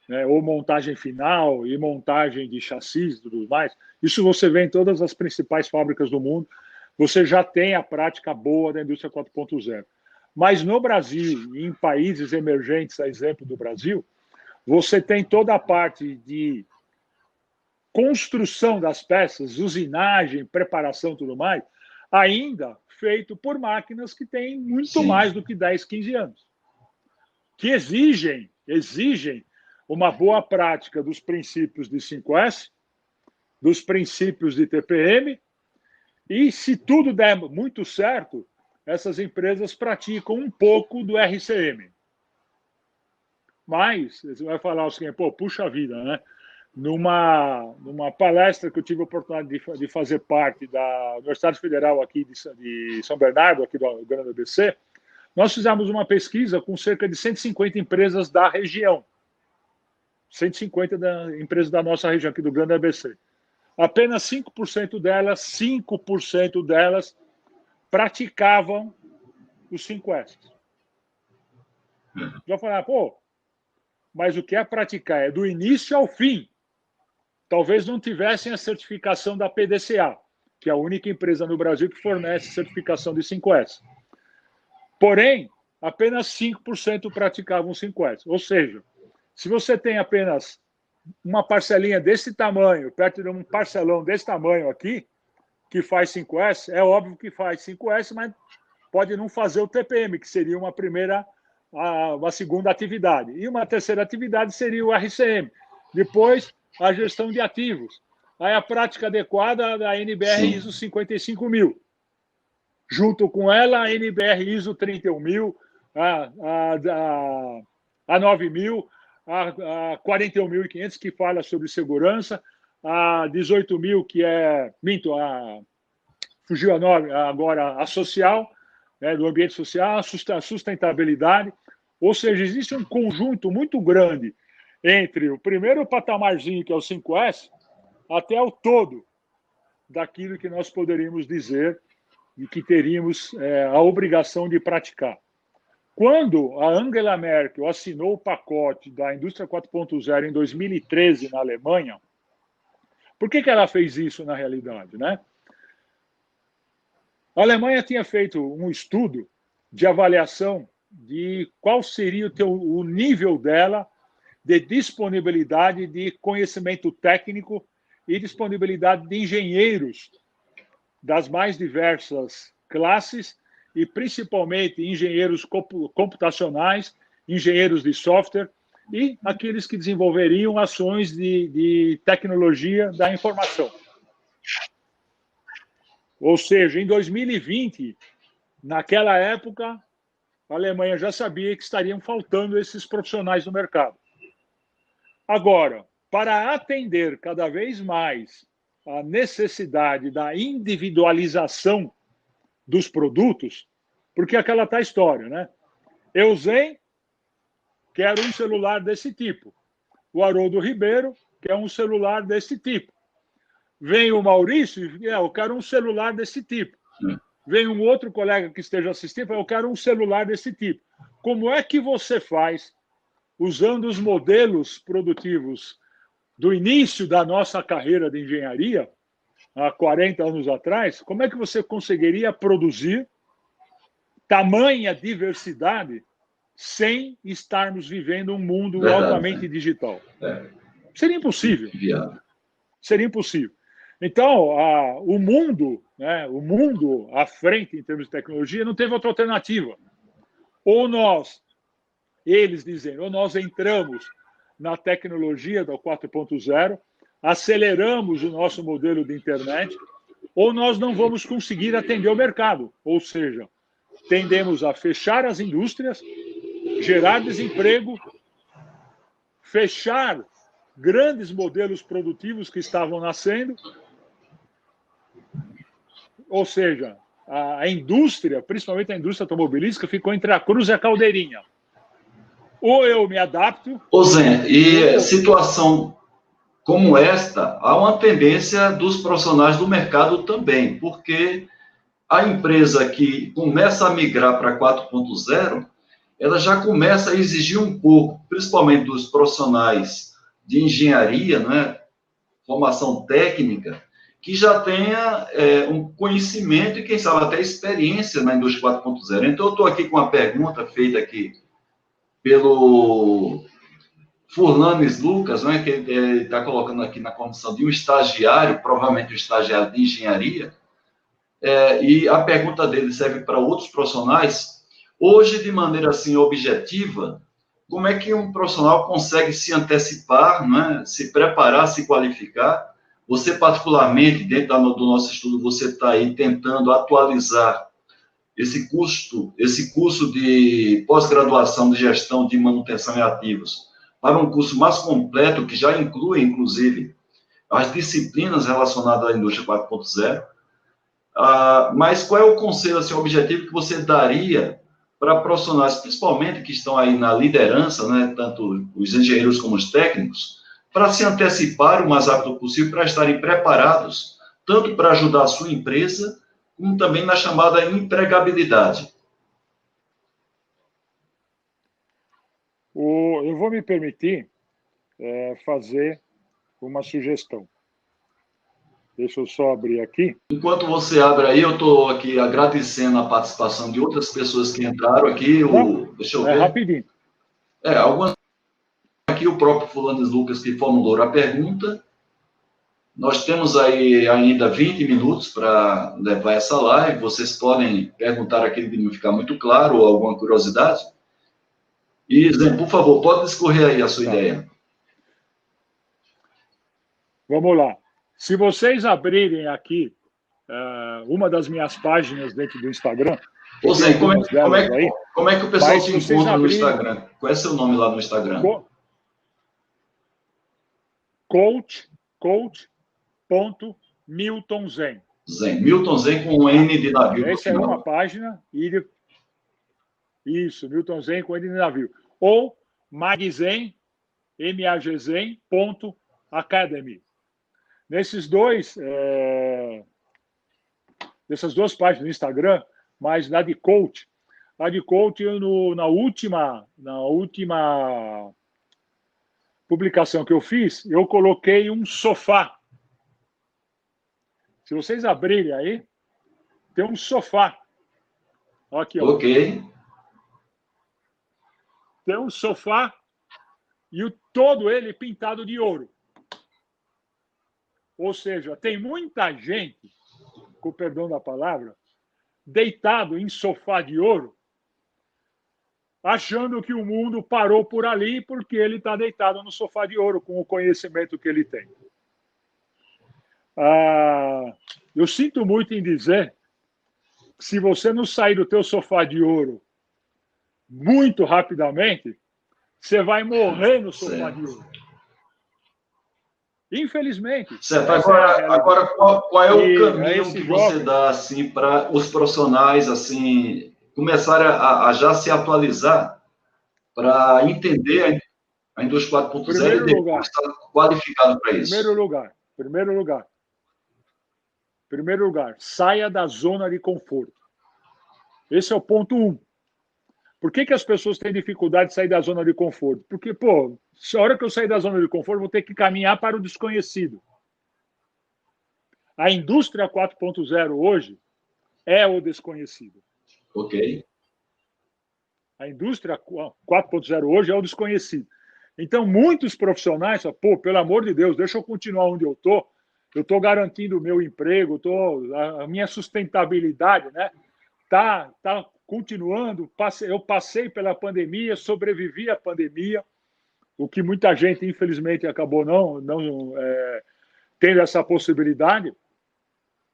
né, ou montagem final e montagem de chassis e tudo mais, isso você vê em todas as principais fábricas do mundo, você já tem a prática boa da indústria 4.0. Mas no Brasil, em países emergentes, a exemplo do Brasil, você tem toda a parte de construção das peças, usinagem, preparação e tudo mais, ainda feito por máquinas que têm muito mais do que 10, 15 anos, que exigem uma boa prática dos princípios de 5S, dos princípios de TPM, e se tudo der muito certo, essas empresas praticam um pouco do RCM. Mas, você vai falar assim, pô, puxa vida, né? Numa palestra que eu tive a oportunidade de fazer parte da Universidade Federal aqui de São Bernardo, aqui do Grande ABC, nós fizemos uma pesquisa com cerca de 150 empresas da região. 150 empresas da nossa região, aqui do Grande ABC. Apenas 5% delas praticavam os 5S. Já falar, pô, mas o que é praticar? É do início ao fim. Talvez não tivessem a certificação da PDCA, que é a única empresa no Brasil que fornece certificação de 5S. Porém, apenas 5% praticavam 5S. Ou seja, se você tem apenas uma parcelinha desse tamanho, perto de um parcelão desse tamanho aqui, que faz 5S, é óbvio que faz 5S, mas pode não fazer o TPM, que seria uma segunda atividade. E uma terceira atividade seria o RCM. Depois, a gestão de ativos. Aí a prática adequada da NBR Sim. ISO 55000. Junto com ela, a NBR ISO 31000, a 9000, a 41500, que fala sobre segurança, a 18000, que é... fugiu a nome, agora a social, né, do ambiente social, a sustentabilidade. Ou seja, existe um conjunto muito grande entre o primeiro patamarzinho, que é o 5S, até o todo daquilo que nós poderíamos dizer e que teríamos a obrigação de praticar. Quando a Angela Merkel assinou o pacote da Indústria 4.0 em 2013 na Alemanha, por que ela fez isso na realidade, né? A Alemanha tinha feito um estudo de avaliação de qual seria o nível dela de disponibilidade de conhecimento técnico e disponibilidade de engenheiros das mais diversas classes e principalmente engenheiros computacionais, engenheiros de software e aqueles que desenvolveriam ações de tecnologia da informação. Ou seja, em 2020, naquela época, a Alemanha já sabia que estariam faltando esses profissionais no mercado. Agora, para atender cada vez mais a necessidade da individualização dos produtos, porque aquela tá história, né? Eu, Zen, quero um celular desse tipo. O Haroldo Ribeiro quer um celular desse tipo. Vem o Maurício, eu quero um celular desse tipo. Vem um outro colega que esteja assistindo, eu quero um celular desse tipo. Como é que você faz, usando os modelos produtivos do início da nossa carreira de engenharia, há 40 anos atrás, como é que você conseguiria produzir tamanha diversidade sem estarmos vivendo um mundo altamente digital? Seria impossível. Seria impossível. Então, o mundo, né, o mundo à frente em termos de tecnologia não teve outra alternativa. Ou eles dizem, ou nós entramos na tecnologia da 4.0, aceleramos o nosso modelo de internet, ou nós não vamos conseguir atender o mercado. Ou seja, tendemos a fechar as indústrias, gerar desemprego, fechar grandes modelos produtivos que estavam nascendo. Ou seja, a indústria, principalmente a indústria automobilística, ficou entre a cruz e a caldeirinha. Ou eu me adapto... Ô Zé, e situação como esta, há uma tendência dos profissionais do mercado também, porque a empresa que começa a migrar para 4.0, ela já começa a exigir um pouco, principalmente dos profissionais de engenharia, né, formação técnica, que já tenha um conhecimento e, quem sabe, até experiência na indústria 4.0. Então, eu estou aqui com uma pergunta feita aqui pelo Furlanes Lucas, né, que ele está colocando aqui na condição de um estagiário, provavelmente um estagiário de engenharia, e a pergunta dele serve para outros profissionais. Hoje, de maneira assim objetiva, como é que um profissional consegue se antecipar, né, se preparar, se qualificar? Você, particularmente, dentro do nosso estudo, você está aí tentando atualizar esse curso de pós-graduação de gestão de manutenção e ativos para um curso mais completo, que já inclui, inclusive, as disciplinas relacionadas à indústria 4.0. Mas qual é o conselho, assim, o objetivo que você daria para profissionais, principalmente que estão aí na liderança, né, tanto os engenheiros como os técnicos, para se anteciparem o mais rápido possível, para estarem preparados, tanto para ajudar a sua empresa, como também na chamada empregabilidade? Eu vou me permitir fazer uma sugestão. Deixa eu só abrir aqui. Enquanto você abre aí, eu estou aqui agradecendo a participação de outras pessoas que entraram aqui. Deixa eu ver. Rapidinho. Algumas aqui, o próprio Fulano Lucas que formulou a pergunta. Nós temos aí ainda 20 minutos para levar essa live. Vocês podem perguntar aquilo que não ficar muito claro ou alguma curiosidade. E, Zé, por favor, pode discorrer aí a sua ideia. Vamos lá. Se vocês abrirem aqui uma das minhas páginas dentro do Instagram... Ô, Zé, como é que o pessoal te encontra no Instagram? Qual é seu nome lá no Instagram? Coach.miltonzen. Milton Zen com um N de navio. Essa é uma página. Isso, Milton Zen com N de navio. Ou magzen, magzen.academy. Nessas duas páginas do Instagram, mas na de coach, na última publicação que eu fiz, eu coloquei um sofá. Se vocês abrirem aí, tem um sofá. Aqui, ó. Ok. Tem um sofá e todo ele pintado de ouro. Ou seja, tem muita gente, com perdão da palavra, deitado em sofá de ouro, achando que o mundo parou por ali porque ele está deitado no sofá de ouro com o conhecimento que ele tem. Eu sinto muito em dizer que se você não sair do teu sofá de ouro muito rapidamente, você vai morrer no sofá de ouro. Infelizmente. Certo. Agora qual é o caminho que você dá assim, para os profissionais assim, começarem a já se atualizar para entender a indústria 4.0 e depois estar qualificado para isso? Primeiro lugar, saia da zona de conforto. Esse é o ponto 1. Por que as pessoas têm dificuldade de sair da zona de conforto? Porque, a hora que eu sair da zona de conforto, vou ter que caminhar para o desconhecido. A indústria 4.0 hoje é o desconhecido. Ok. A indústria 4.0 hoje é o desconhecido. Então, muitos profissionais falam, pelo amor de Deus, deixa eu continuar onde eu estou garantindo o meu emprego, a minha sustentabilidade, né? Tá continuando. Eu passei pela pandemia, sobrevivi à pandemia, o que muita gente, infelizmente, acabou não tendo essa possibilidade.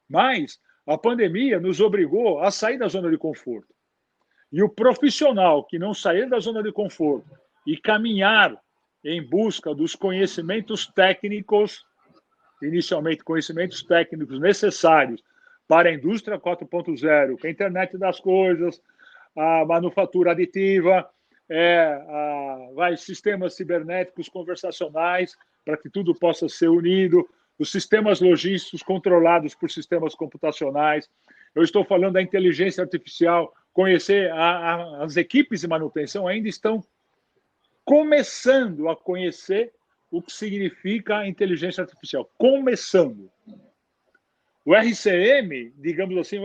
Mas a pandemia nos obrigou a sair da zona de conforto. E o profissional que não sair da zona de conforto e caminhar em busca dos conhecimentos técnicos, inicialmente conhecimentos técnicos necessários para a indústria 4.0, que é a internet das coisas, a manufatura aditiva, sistemas cibernéticos conversacionais, para que tudo possa ser unido, os sistemas logísticos controlados por sistemas computacionais. Eu estou falando da inteligência artificial. Conhecer as equipes de manutenção ainda estão começando a conhecer o que significa a inteligência artificial. Começando. O RCM, digamos assim,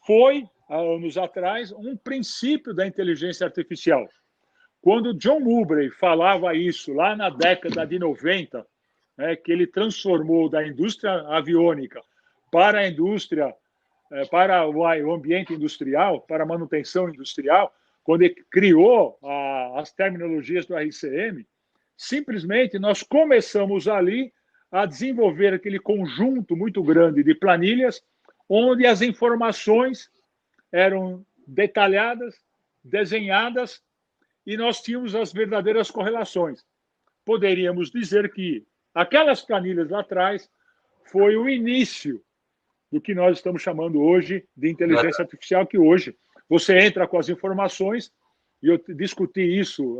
foi, há anos atrás, um princípio da inteligência artificial. Quando John Mowbray falava isso lá na década de 90, que ele transformou da indústria aviônica para a indústria, para o ambiente industrial, para a manutenção industrial, quando ele criou as terminologias do RCM, simplesmente nós começamos ali a desenvolver aquele conjunto muito grande de planilhas, onde as informações eram detalhadas, desenhadas, e nós tínhamos as verdadeiras correlações. Poderíamos dizer que aquelas planilhas lá atrás foi o início do que nós estamos chamando hoje de inteligência artificial, que hoje você entra com as informações, e eu discuti isso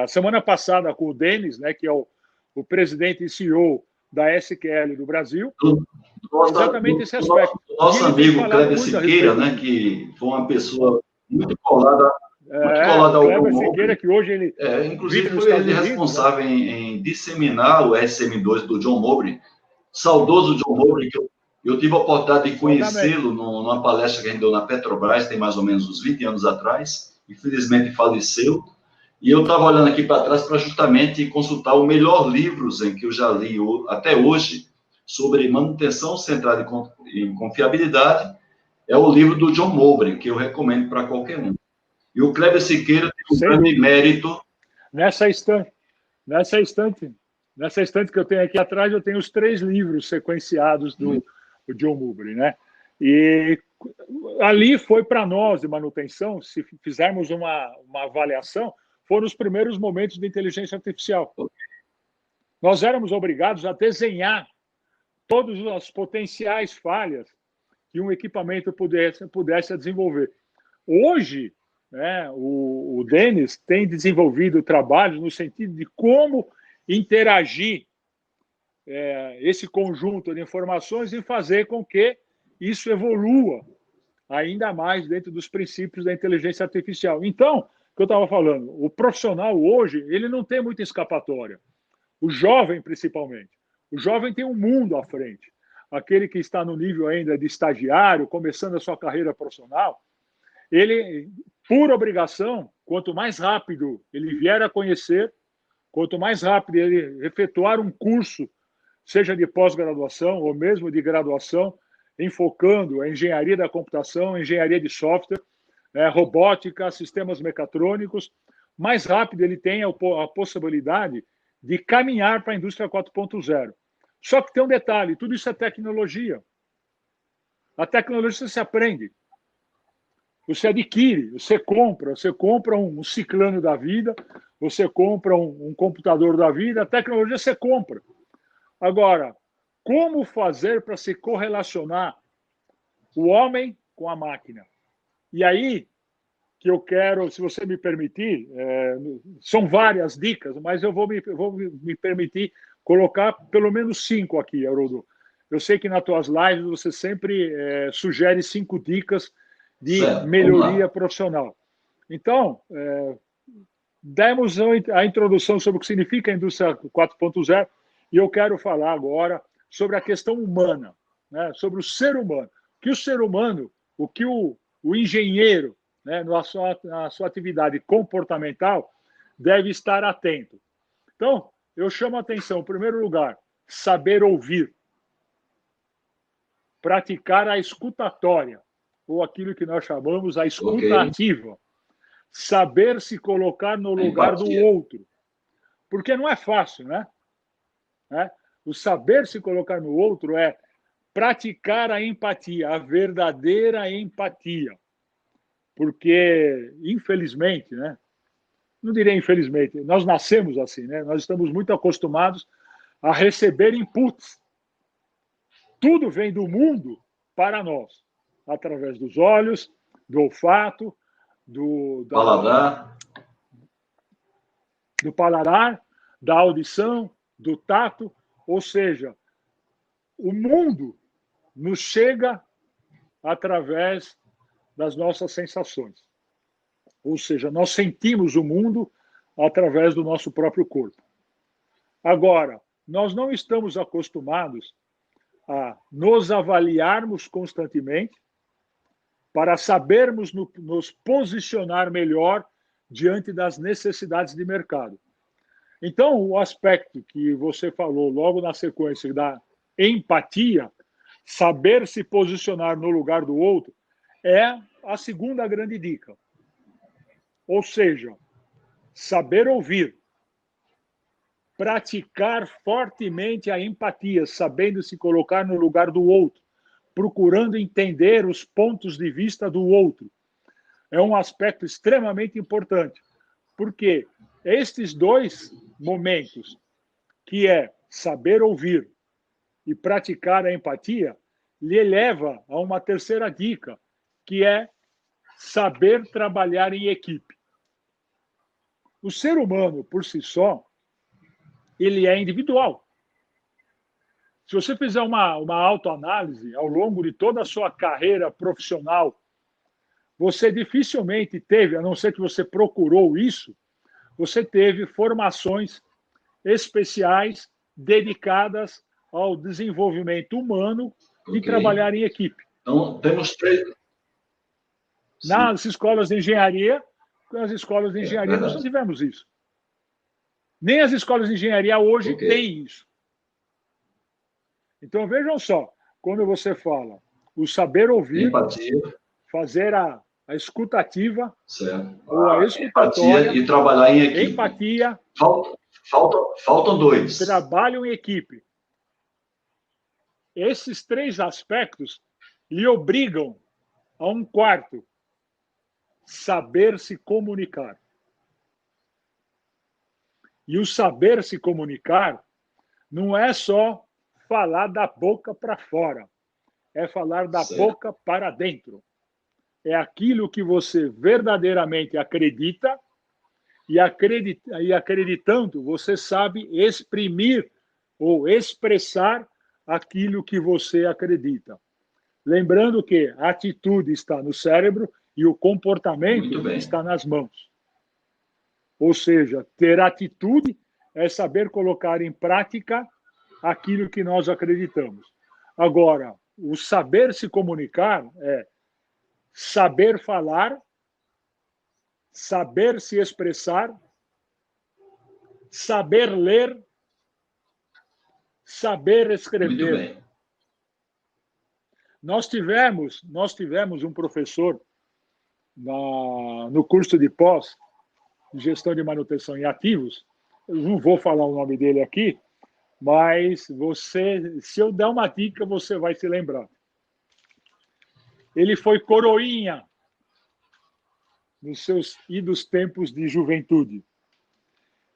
a semana passada com o Denis, né, que é o presidente e CEO da SQL do Brasil, exatamente esse aspecto. Nosso amigo Kleber Siqueira, né, que foi uma pessoa muito colada ao Kleber Siqueira, que hoje ele inclusive foi ele responsável, né, em disseminar o SM2 do John Mowbray, saudoso John Mowbray, que eu tive a oportunidade de conhecê-lo numa palestra que a gente deu na Petrobras, tem mais ou menos uns 20 anos atrás, infelizmente faleceu, e eu estava olhando aqui para trás para justamente consultar o melhor livro em que eu já li até hoje sobre manutenção centrada em confiabilidade, é o livro do John Mowbray, que eu recomendo para qualquer um. E o Kleber Siqueira tem um grande mérito. Nessa estante que eu tenho aqui atrás, eu tenho os 3 livros sequenciados do John Mowbray, né? E ali foi para nós de manutenção, se fizermos uma avaliação, foram os primeiros momentos de inteligência artificial. Nós éramos obrigados a desenhar todas as potenciais falhas que um equipamento pudesse desenvolver. Hoje, né, o Denis tem desenvolvido trabalhos no sentido de como interagir esse conjunto de informações e fazer com que isso evolua ainda mais dentro dos princípios da inteligência artificial. Então, o que eu estava falando, o profissional hoje, ele não tem muita escapatória. O jovem, principalmente. O jovem tem um mundo à frente. Aquele que está no nível ainda de estagiário, começando a sua carreira profissional, ele, por obrigação, quanto mais rápido ele vier a conhecer, quanto mais rápido ele efetuar um curso, seja de pós-graduação ou mesmo de graduação, enfocando a engenharia da computação, engenharia de software, robótica, sistemas mecatrônicos, mais rápido ele tem a possibilidade de caminhar para a indústria 4.0. Só que tem um detalhe, tudo isso é tecnologia. A tecnologia se aprende. Você adquire, você compra um ciclano da vida, você compra um computador da vida, a tecnologia você compra. Agora, como fazer para se correlacionar o homem com a máquina? E aí que eu quero, se você me permitir, são várias dicas, mas eu vou me permitir colocar pelo menos 5 aqui, Haroldo. Eu sei que nas tuas lives você sempre sugere 5 dicas de melhoria profissional. Então, demos a introdução sobre o que significa a indústria 4.0 e eu quero falar agora sobre a questão humana, né? Sobre o ser humano. O que o ser humano, o que o engenheiro, né, na sua atividade comportamental, deve estar atento. Então, eu chamo a atenção, em primeiro lugar, saber ouvir. Praticar a escutatória, ou aquilo que nós chamamos a escuta ativa. Saber se colocar no lugar do outro. Porque não é fácil, né? O saber se colocar no outro é praticar a empatia, a verdadeira empatia. Porque, infelizmente, né? Não direi infelizmente, nós nascemos assim, né? Nós estamos muito acostumados a receber inputs. Tudo vem do mundo para nós, através dos olhos, do olfato, do paladar, da audição, do tato, ou seja, o mundo nos chega através das nossas sensações. Ou seja, nós sentimos o mundo através do nosso próprio corpo. Agora, nós não estamos acostumados a nos avaliarmos constantemente para sabermos nos posicionar melhor diante das necessidades de mercado. Então, o aspecto que você falou logo na sequência da empatia, saber se posicionar no lugar do outro, é a segunda grande dica. Ou seja, saber ouvir, praticar fortemente a empatia, sabendo se colocar no lugar do outro. procurando entender os pontos de vista do outro. É um aspecto extremamente importante, porque estes dois momentos, que é saber ouvir e praticar a empatia, lhe leva a uma terceira dica, que é saber trabalhar em equipe. O ser humano, por si só, ele é individual. Se você fizer uma autoanálise ao longo de toda a sua carreira profissional, você dificilmente teve, a não ser que você procurou isso, você teve formações especiais dedicadas ao desenvolvimento humano de trabalhar em equipe. Então, temos três. Nas escolas de engenharia, nós não tivemos isso. Nem as escolas de engenharia hoje têm isso. Então, vejam só, quando você fala o saber ouvir, empatia, fazer a escutativa, certo. Ou a escutatória, e trabalhar em equipe. Empatia. Faltam dois. Trabalho em equipe. Esses três aspectos lhe obrigam a um quarto: saber se comunicar. E o saber se comunicar não é só falar da boca para fora, é falar da boca para dentro. É aquilo que você verdadeiramente acredita e acreditando, você sabe exprimir ou expressar aquilo que você acredita. Lembrando que a atitude está no cérebro e o comportamento está nas mãos. Ou seja, ter atitude é saber colocar em prática aquilo que nós acreditamos. Agora, o saber se comunicar é saber falar, saber se expressar, saber ler, saber escrever. Muito bem. Nós tivemos um professor no curso de pós de gestão de manutenção em ativos. Eu não vou falar o nome dele aqui, mas se eu der uma dica, você vai se lembrar. Ele foi coroinha nos seus idos tempos de juventude.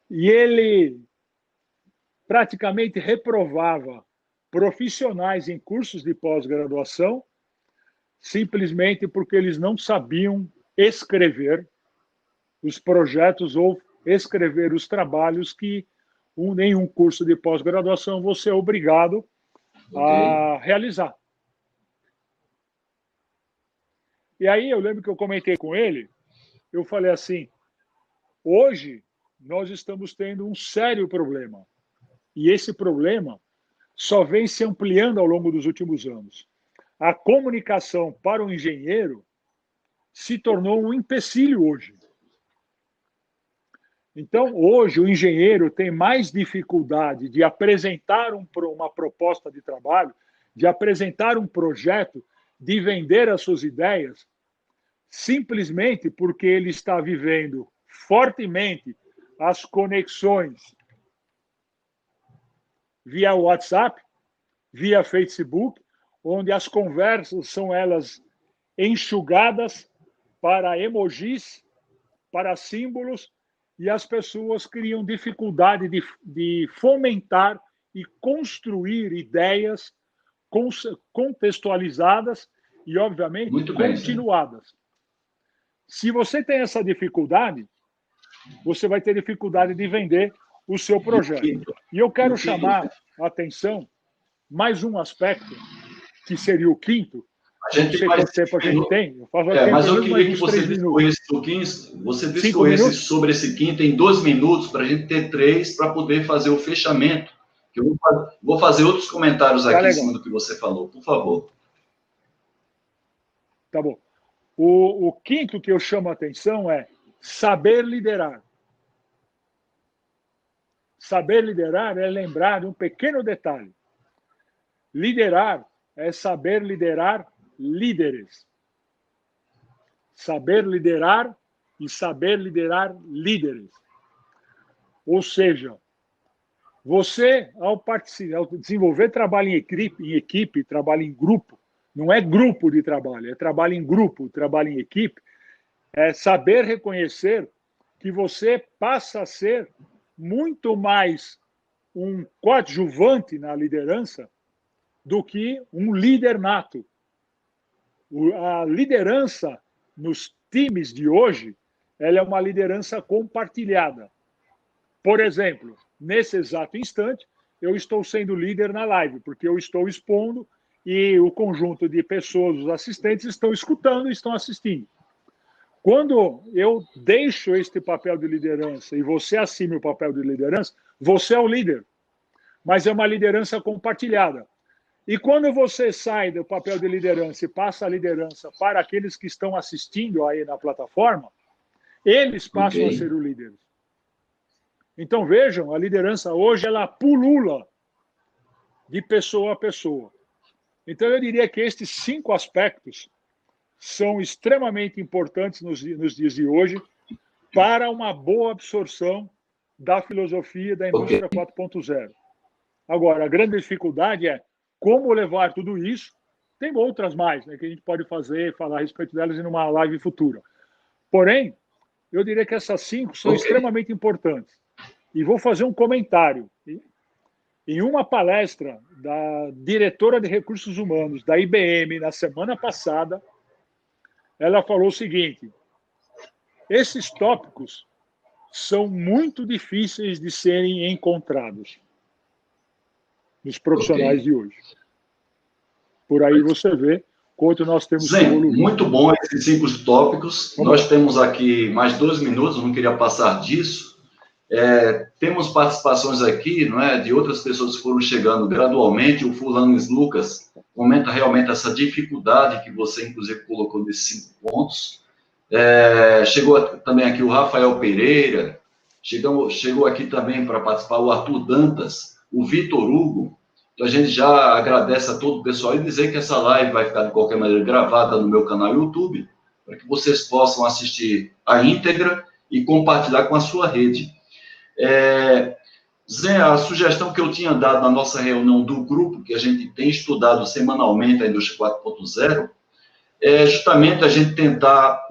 E ele praticamente reprovava profissionais em cursos de pós-graduação simplesmente porque eles não sabiam escrever os projetos ou escrever os trabalhos que nenhum curso de pós-graduação você é obrigado a realizar. E aí eu lembro que eu comentei com ele, eu falei assim, hoje nós estamos tendo um sério problema. E esse problema só vem se ampliando ao longo dos últimos anos. A comunicação para o engenheiro se tornou um empecilho hoje. Então, hoje, o engenheiro tem mais dificuldade de apresentar uma proposta de trabalho, de apresentar um projeto, de vender as suas ideias, simplesmente porque ele está vivendo fortemente as conexões via WhatsApp, via Facebook, onde as conversas são elas enxugadas para emojis, para símbolos, e as pessoas criam dificuldade de fomentar e construir ideias contextualizadas e, obviamente, continuadas. Se você tem essa dificuldade, você vai ter dificuldade de vender o seu projeto. E eu quero chamar a atenção, mais um aspecto, que seria o quinto. Não sei quanto tempo a gente tem. Mas eu queria que você discorresse sobre esse quinto em 2 minutos, para a gente ter 3, para poder fazer o fechamento. Eu vou fazer outros comentários aqui em cima do que você falou, por favor. Tá bom. O quinto que eu chamo a atenção é saber liderar. Saber liderar é lembrar de um pequeno detalhe. Liderar é saber liderar líderes. Saber liderar e saber liderar líderes. Ou seja, você, ao desenvolver trabalho em equipe, trabalho em grupo, não é grupo de trabalho, é trabalho em grupo, trabalho em equipe, é saber reconhecer que você passa a ser muito mais um coadjuvante na liderança do que um líder nato. A liderança nos times de hoje, ela é uma liderança compartilhada. Por exemplo, nesse exato instante, eu estou sendo líder na live, porque eu estou expondo e o conjunto de pessoas, os assistentes, estão escutando e estão assistindo. Quando eu deixo este papel de liderança e você assume o papel de liderança, você é o líder, mas é uma liderança compartilhada. E quando você sai do papel de liderança e passa a liderança para aqueles que estão assistindo aí na plataforma, eles passam a ser o líder. Então, vejam, a liderança hoje, ela pulula de pessoa a pessoa. Então, eu diria que estes 5 aspectos são extremamente importantes nos dias de hoje para uma boa absorção da filosofia da indústria 4.0. Agora, a grande dificuldade é como levar tudo isso. Tem outras mais, né, que a gente pode fazer, falar a respeito delas em uma live futura. Porém, eu diria que essas 5 são extremamente importantes. E vou fazer um comentário. Em uma palestra da diretora de recursos humanos da IBM na semana passada, ela falou o seguinte: esses tópicos são muito difíceis de serem encontrados nos profissionais de hoje. Por aí você vê quanto nós temos que evoluir. Muito bom esses 5 tópicos. Nós temos aqui mais 2 minutos, não queria passar disso. Temos participações aqui, não é, de outras pessoas que foram chegando gradualmente. O Fulanes Lucas comenta realmente essa dificuldade que você, inclusive, colocou nesses 5 pontos. Chegou também aqui o Rafael Pereira, chegou aqui também para participar o Arthur Dantas, o Vitor Hugo. Então, a gente já agradece a todo o pessoal e dizer que essa live vai ficar, de qualquer maneira, gravada no meu canal YouTube, para que vocês possam assistir a íntegra e compartilhar com a sua rede. Zé, a sugestão que eu tinha dado na nossa reunião do grupo, que a gente tem estudado semanalmente a indústria 4.0, é justamente a gente tentar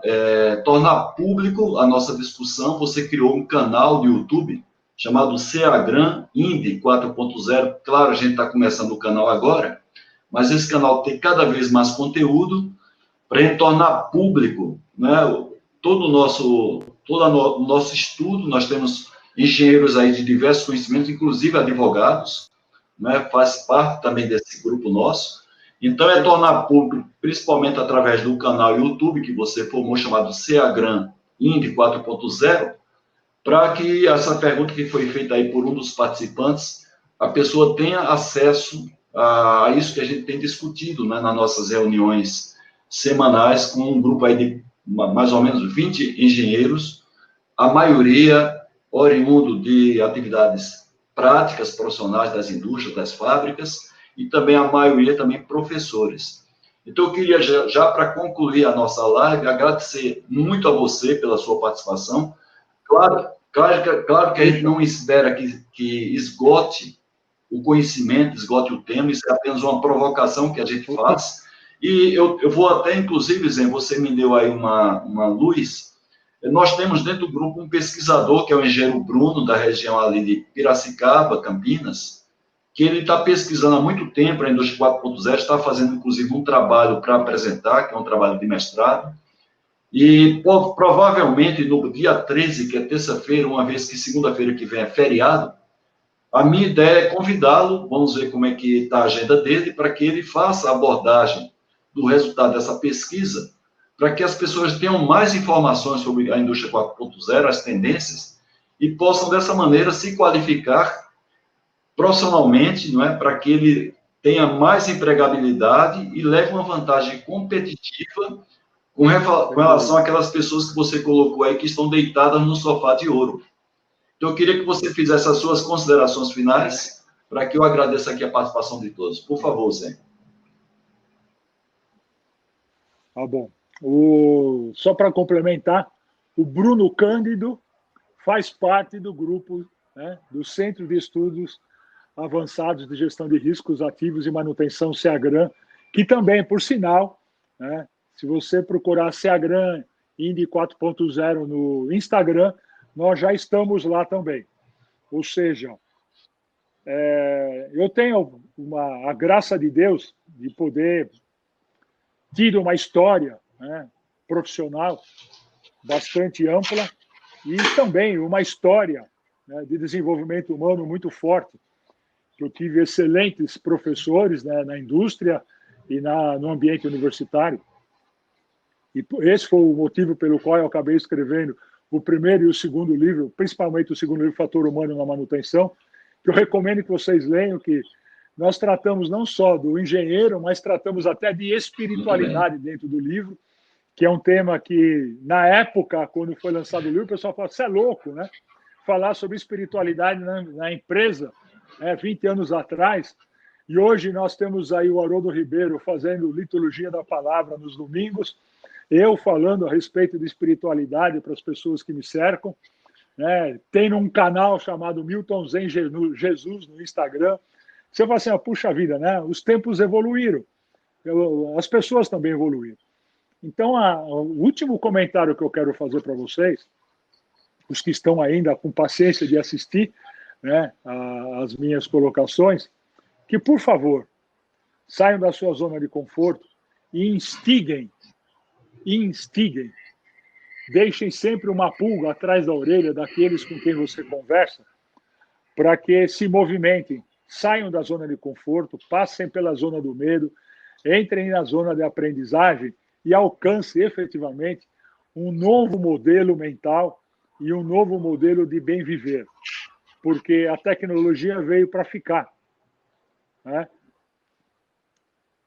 tornar público a nossa discussão. Você criou um canal no YouTube chamado Seagran Indy 4.0. Claro, a gente está começando o canal agora, mas esse canal tem cada vez mais conteúdo para a gente tornar público, né, todo o nosso estudo. Nós temos engenheiros aí de diversos conhecimentos, inclusive advogados, né, faz parte também desse grupo nosso. Então, é tornar público, principalmente através do canal YouTube que você formou, chamado Seagran Indy 4.0, para que essa pergunta que foi feita aí por um dos participantes, a pessoa tenha acesso a isso que a gente tem discutido, né, nas nossas reuniões semanais, com um grupo aí de mais ou menos 20 engenheiros, a maioria oriundo de atividades práticas, profissionais das indústrias, das fábricas, e também a maioria também professores. Então, eu queria, já para concluir a nossa live, agradecer muito a você pela sua participação. Claro que a gente não espera que esgote o conhecimento, esgote o tema, isso é apenas uma provocação que a gente faz. E eu vou até, inclusive, Zé, você me deu aí uma luz. Nós temos dentro do grupo um pesquisador, que é o engenheiro Bruno, da região ali de Piracicaba, Campinas, que ele está pesquisando há muito tempo a indústria 4.0, está fazendo, inclusive, um trabalho para apresentar, que é um trabalho de mestrado. E provavelmente no dia 13, que é terça-feira, uma vez que segunda-feira que vem é feriado, a minha ideia é convidá-lo, vamos ver como é que está a agenda dele, para que ele faça a abordagem do resultado dessa pesquisa, para que as pessoas tenham mais informações sobre a indústria 4.0, as tendências, e possam, dessa maneira, se qualificar profissionalmente, não é, para que ele tenha mais empregabilidade e leve uma vantagem competitiva com relação àquelas pessoas que você colocou aí que estão deitadas no sofá de ouro. Então, eu queria que você fizesse as suas considerações finais, para que eu agradeça aqui a participação de todos. Por favor, Zé. Tá bom. Só para complementar, o Bruno Cândido faz parte do grupo, né, do Centro de Estudos Avançados de Gestão de Riscos Ativos e Manutenção, Seagran, que também, por sinal, né, se você procurar Seagran Indy 4.0 no Instagram, nós já estamos lá também. Ou seja, eu tenho a graça de Deus de poder ter uma história, né, profissional bastante ampla e também uma história, né, de desenvolvimento humano muito forte. Eu tive excelentes professores, né, na indústria e no ambiente universitário. E esse foi o motivo pelo qual eu acabei escrevendo o primeiro e o segundo livro, principalmente o segundo livro, Fator Humano na Manutenção, que eu recomendo que vocês leiam, que nós tratamos não só do engenheiro, mas tratamos até de espiritualidade dentro do livro, que é um tema que, na época, quando foi lançado o livro, o pessoal falou, você é louco, né? Falar sobre espiritualidade na empresa, 20 anos atrás, e hoje nós temos aí o Haroldo Ribeiro fazendo liturgia da palavra nos domingos, eu falando a respeito de espiritualidade para as pessoas que me cercam, né? Tem um canal chamado Milton Zen Jesus no Instagram. Você fala assim, puxa vida, né? Os tempos evoluíram, as pessoas também evoluíram. Então, o último comentário que eu quero fazer para vocês, os que estão ainda com paciência de assistir, né, as minhas colocações, que, por favor, saiam da sua zona de conforto e instiguem, deixem sempre uma pulga atrás da orelha daqueles com quem você conversa, para que se movimentem, saiam da zona de conforto, passem pela zona do medo, entrem na zona de aprendizagem e alcancem efetivamente um novo modelo mental e um novo modelo de bem viver, porque a tecnologia veio para ficar, né?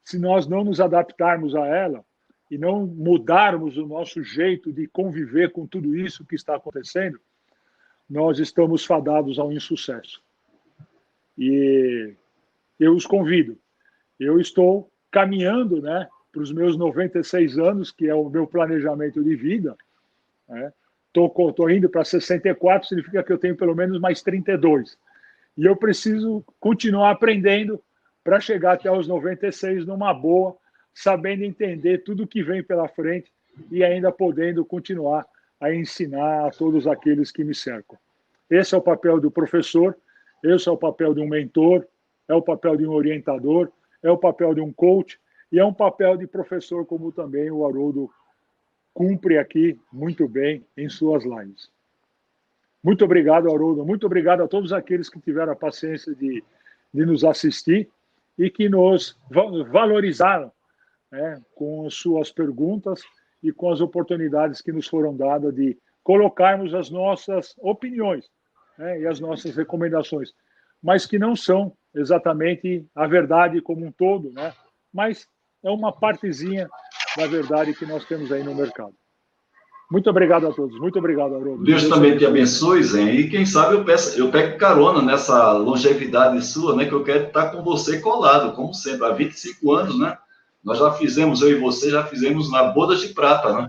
Se nós não nos adaptarmos a ela e não mudarmos o nosso jeito de conviver com tudo isso que está acontecendo, nós estamos fadados ao insucesso. E eu os convido. Eu estou caminhando, né, para os meus 96 anos, que é o meu planejamento de vida. Estou indo para 64, significa que eu tenho pelo menos mais 32. E eu preciso continuar aprendendo para chegar até os 96 numa boa, sabendo entender tudo que vem pela frente e ainda podendo continuar a ensinar a todos aqueles que me cercam. Esse é o papel do professor, esse é o papel de um mentor, é o papel de um orientador, é o papel de um coach e é um papel de professor, como também o Haroldo cumpre aqui muito bem em suas lives. Muito obrigado, Haroldo. Muito obrigado a todos aqueles que tiveram a paciência de nos assistir e que nos valorizaram, né, com as suas perguntas e com as oportunidades que nos foram dadas de colocarmos as nossas opiniões, né, e as nossas recomendações, mas que não são exatamente a verdade como um todo, né, mas é uma partezinha da verdade que nós temos aí no mercado. Muito obrigado a todos. Muito obrigado, Haroldo. Deus também te abençoe, Zé. E quem sabe eu pego carona nessa longevidade sua, né? Que eu quero estar com você colado, como sempre, há 25 anos, né? Nós já fizemos, eu e você, já fizemos na Bodas de Prata, né?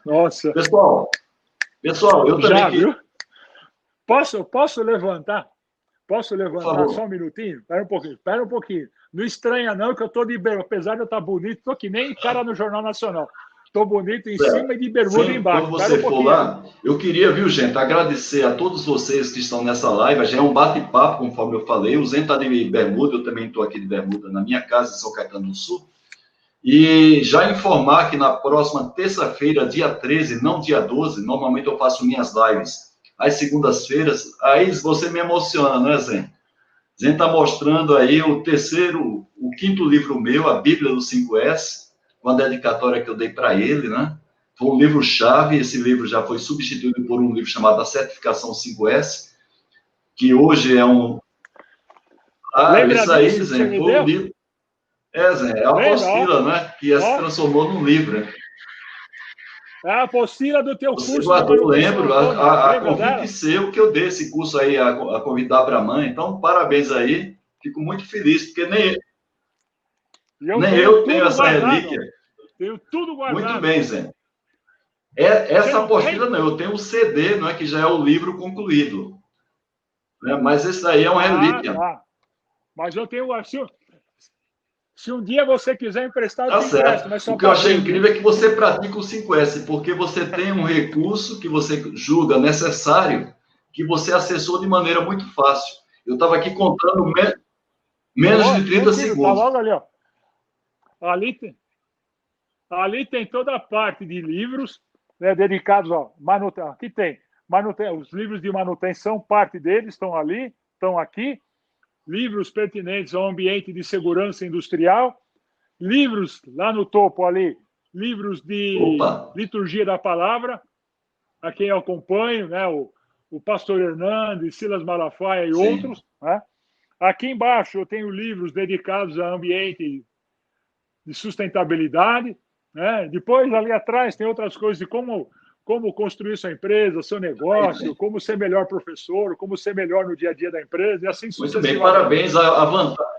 Nossa. Pessoal, eu também... Já, viu? Posso levantar? Posso levantar só um minutinho? Espera um pouquinho. Não estranha não, que eu estou de bermuda. Apesar de eu estar bonito, estou que nem cara no Jornal Nacional. Estou bonito em cima e de bermuda embaixo. Quando você for lá, eu queria, viu, gente, agradecer a todos vocês que estão nessa live. Já é um bate-papo, conforme eu falei. O Zen está de bermuda, eu também estou aqui de bermuda na minha casa, em São Caetano do Sul. E já informar que na próxima terça-feira, dia 13, não dia 12, normalmente eu faço minhas lives às segundas-feiras. Aí você me emociona, não é, Zen? Zen está mostrando aí o quinto livro meu, a Bíblia dos 5S, com a dedicatória que eu dei para ele, né? Foi um livro-chave, esse livro já foi substituído por um livro chamado A Certificação 5S, que hoje é um... isso aí, Zé, foi um livro... Zé, é a apostila, né? Que se transformou num livro. É a apostila do teu curso. Eu lembro, a convite seu que eu dei esse curso aí, a convidar para a mãe. Então, parabéns aí. Fico muito feliz, porque nem eu tenho essa relíquia. Tenho tudo guardado. Muito bem, Zé. Essa apostila não, eu tenho um CD, não é, que já é o livro concluído. Né? Mas esse daí é uma relíquia. Mas eu tenho assim. Se um dia você quiser emprestar, eu Tá te empresto. certo. O que eu achei incrível é que você pratica o 5S, porque você tem um recurso que você julga necessário, que você acessou de maneira muito fácil. Eu estava aqui contando menos de 30 segundos. Tá logo ali, ó. Ali tem toda a parte de livros, né, dedicados a manutenção. Aqui tem os livros de manutenção, parte deles estão ali, estão aqui. Livros pertinentes ao ambiente de segurança industrial. Livros lá no topo ali, livros de liturgia da palavra, a quem eu acompanho, né, o pastor Hernandes, Silas Malafaia e outros. Né? Aqui embaixo eu tenho livros dedicados a ambiente de sustentabilidade. Né? Depois, ali atrás, tem outras coisas de como construir sua empresa, seu negócio, como ser melhor professor, como ser melhor no dia a dia da empresa, e assim sucessivamente. Muito bem, parabéns à vantagem.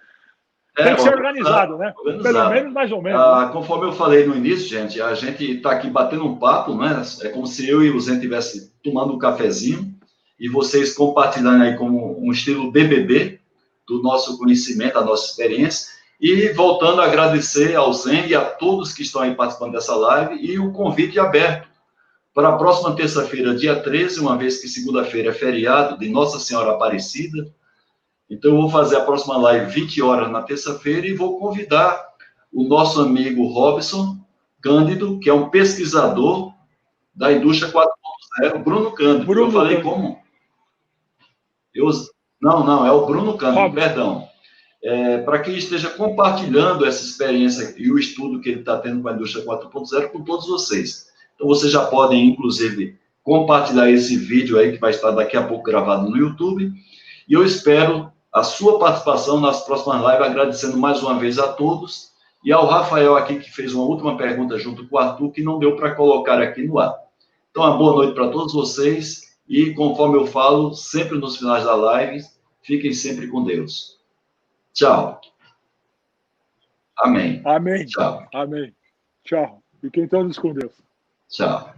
Tem que ser organizado, né? Pelo menos, mais ou menos. Né? Conforme eu falei no início, gente, a gente está aqui batendo um papo, né? É como se eu e o Zé estivessem tomando um cafezinho e vocês compartilhando aí como um estilo BBB do nosso conhecimento, da nossa experiência. E voltando a agradecer ao Zé e a todos que estão aí participando dessa live e o convite aberto para a próxima terça-feira, dia 13, uma vez que segunda-feira é feriado de Nossa Senhora Aparecida. Então, eu vou fazer a próxima live 20 horas na terça-feira e vou convidar o nosso amigo Robson Cândido, que é um pesquisador da indústria 4.0, Bruno Cândido. Eu falei como? Não, é o Bruno Cândido, perdão. Para que esteja compartilhando essa experiência e o estudo que ele está tendo com a indústria 4.0 com todos vocês. Então, vocês já podem, inclusive, compartilhar esse vídeo aí, que vai estar daqui a pouco gravado no YouTube. E eu espero a sua participação nas próximas lives, agradecendo mais uma vez a todos, e ao Rafael aqui, que fez uma última pergunta junto com o Arthur, que não deu para colocar aqui no ar. Então, uma boa noite para todos vocês, e conforme eu falo, sempre nos finais da live, fiquem sempre com Deus. Tchau. Amém. Amém. Tchau. Amém. Tchau. Fiquem todos com Deus. Tchau.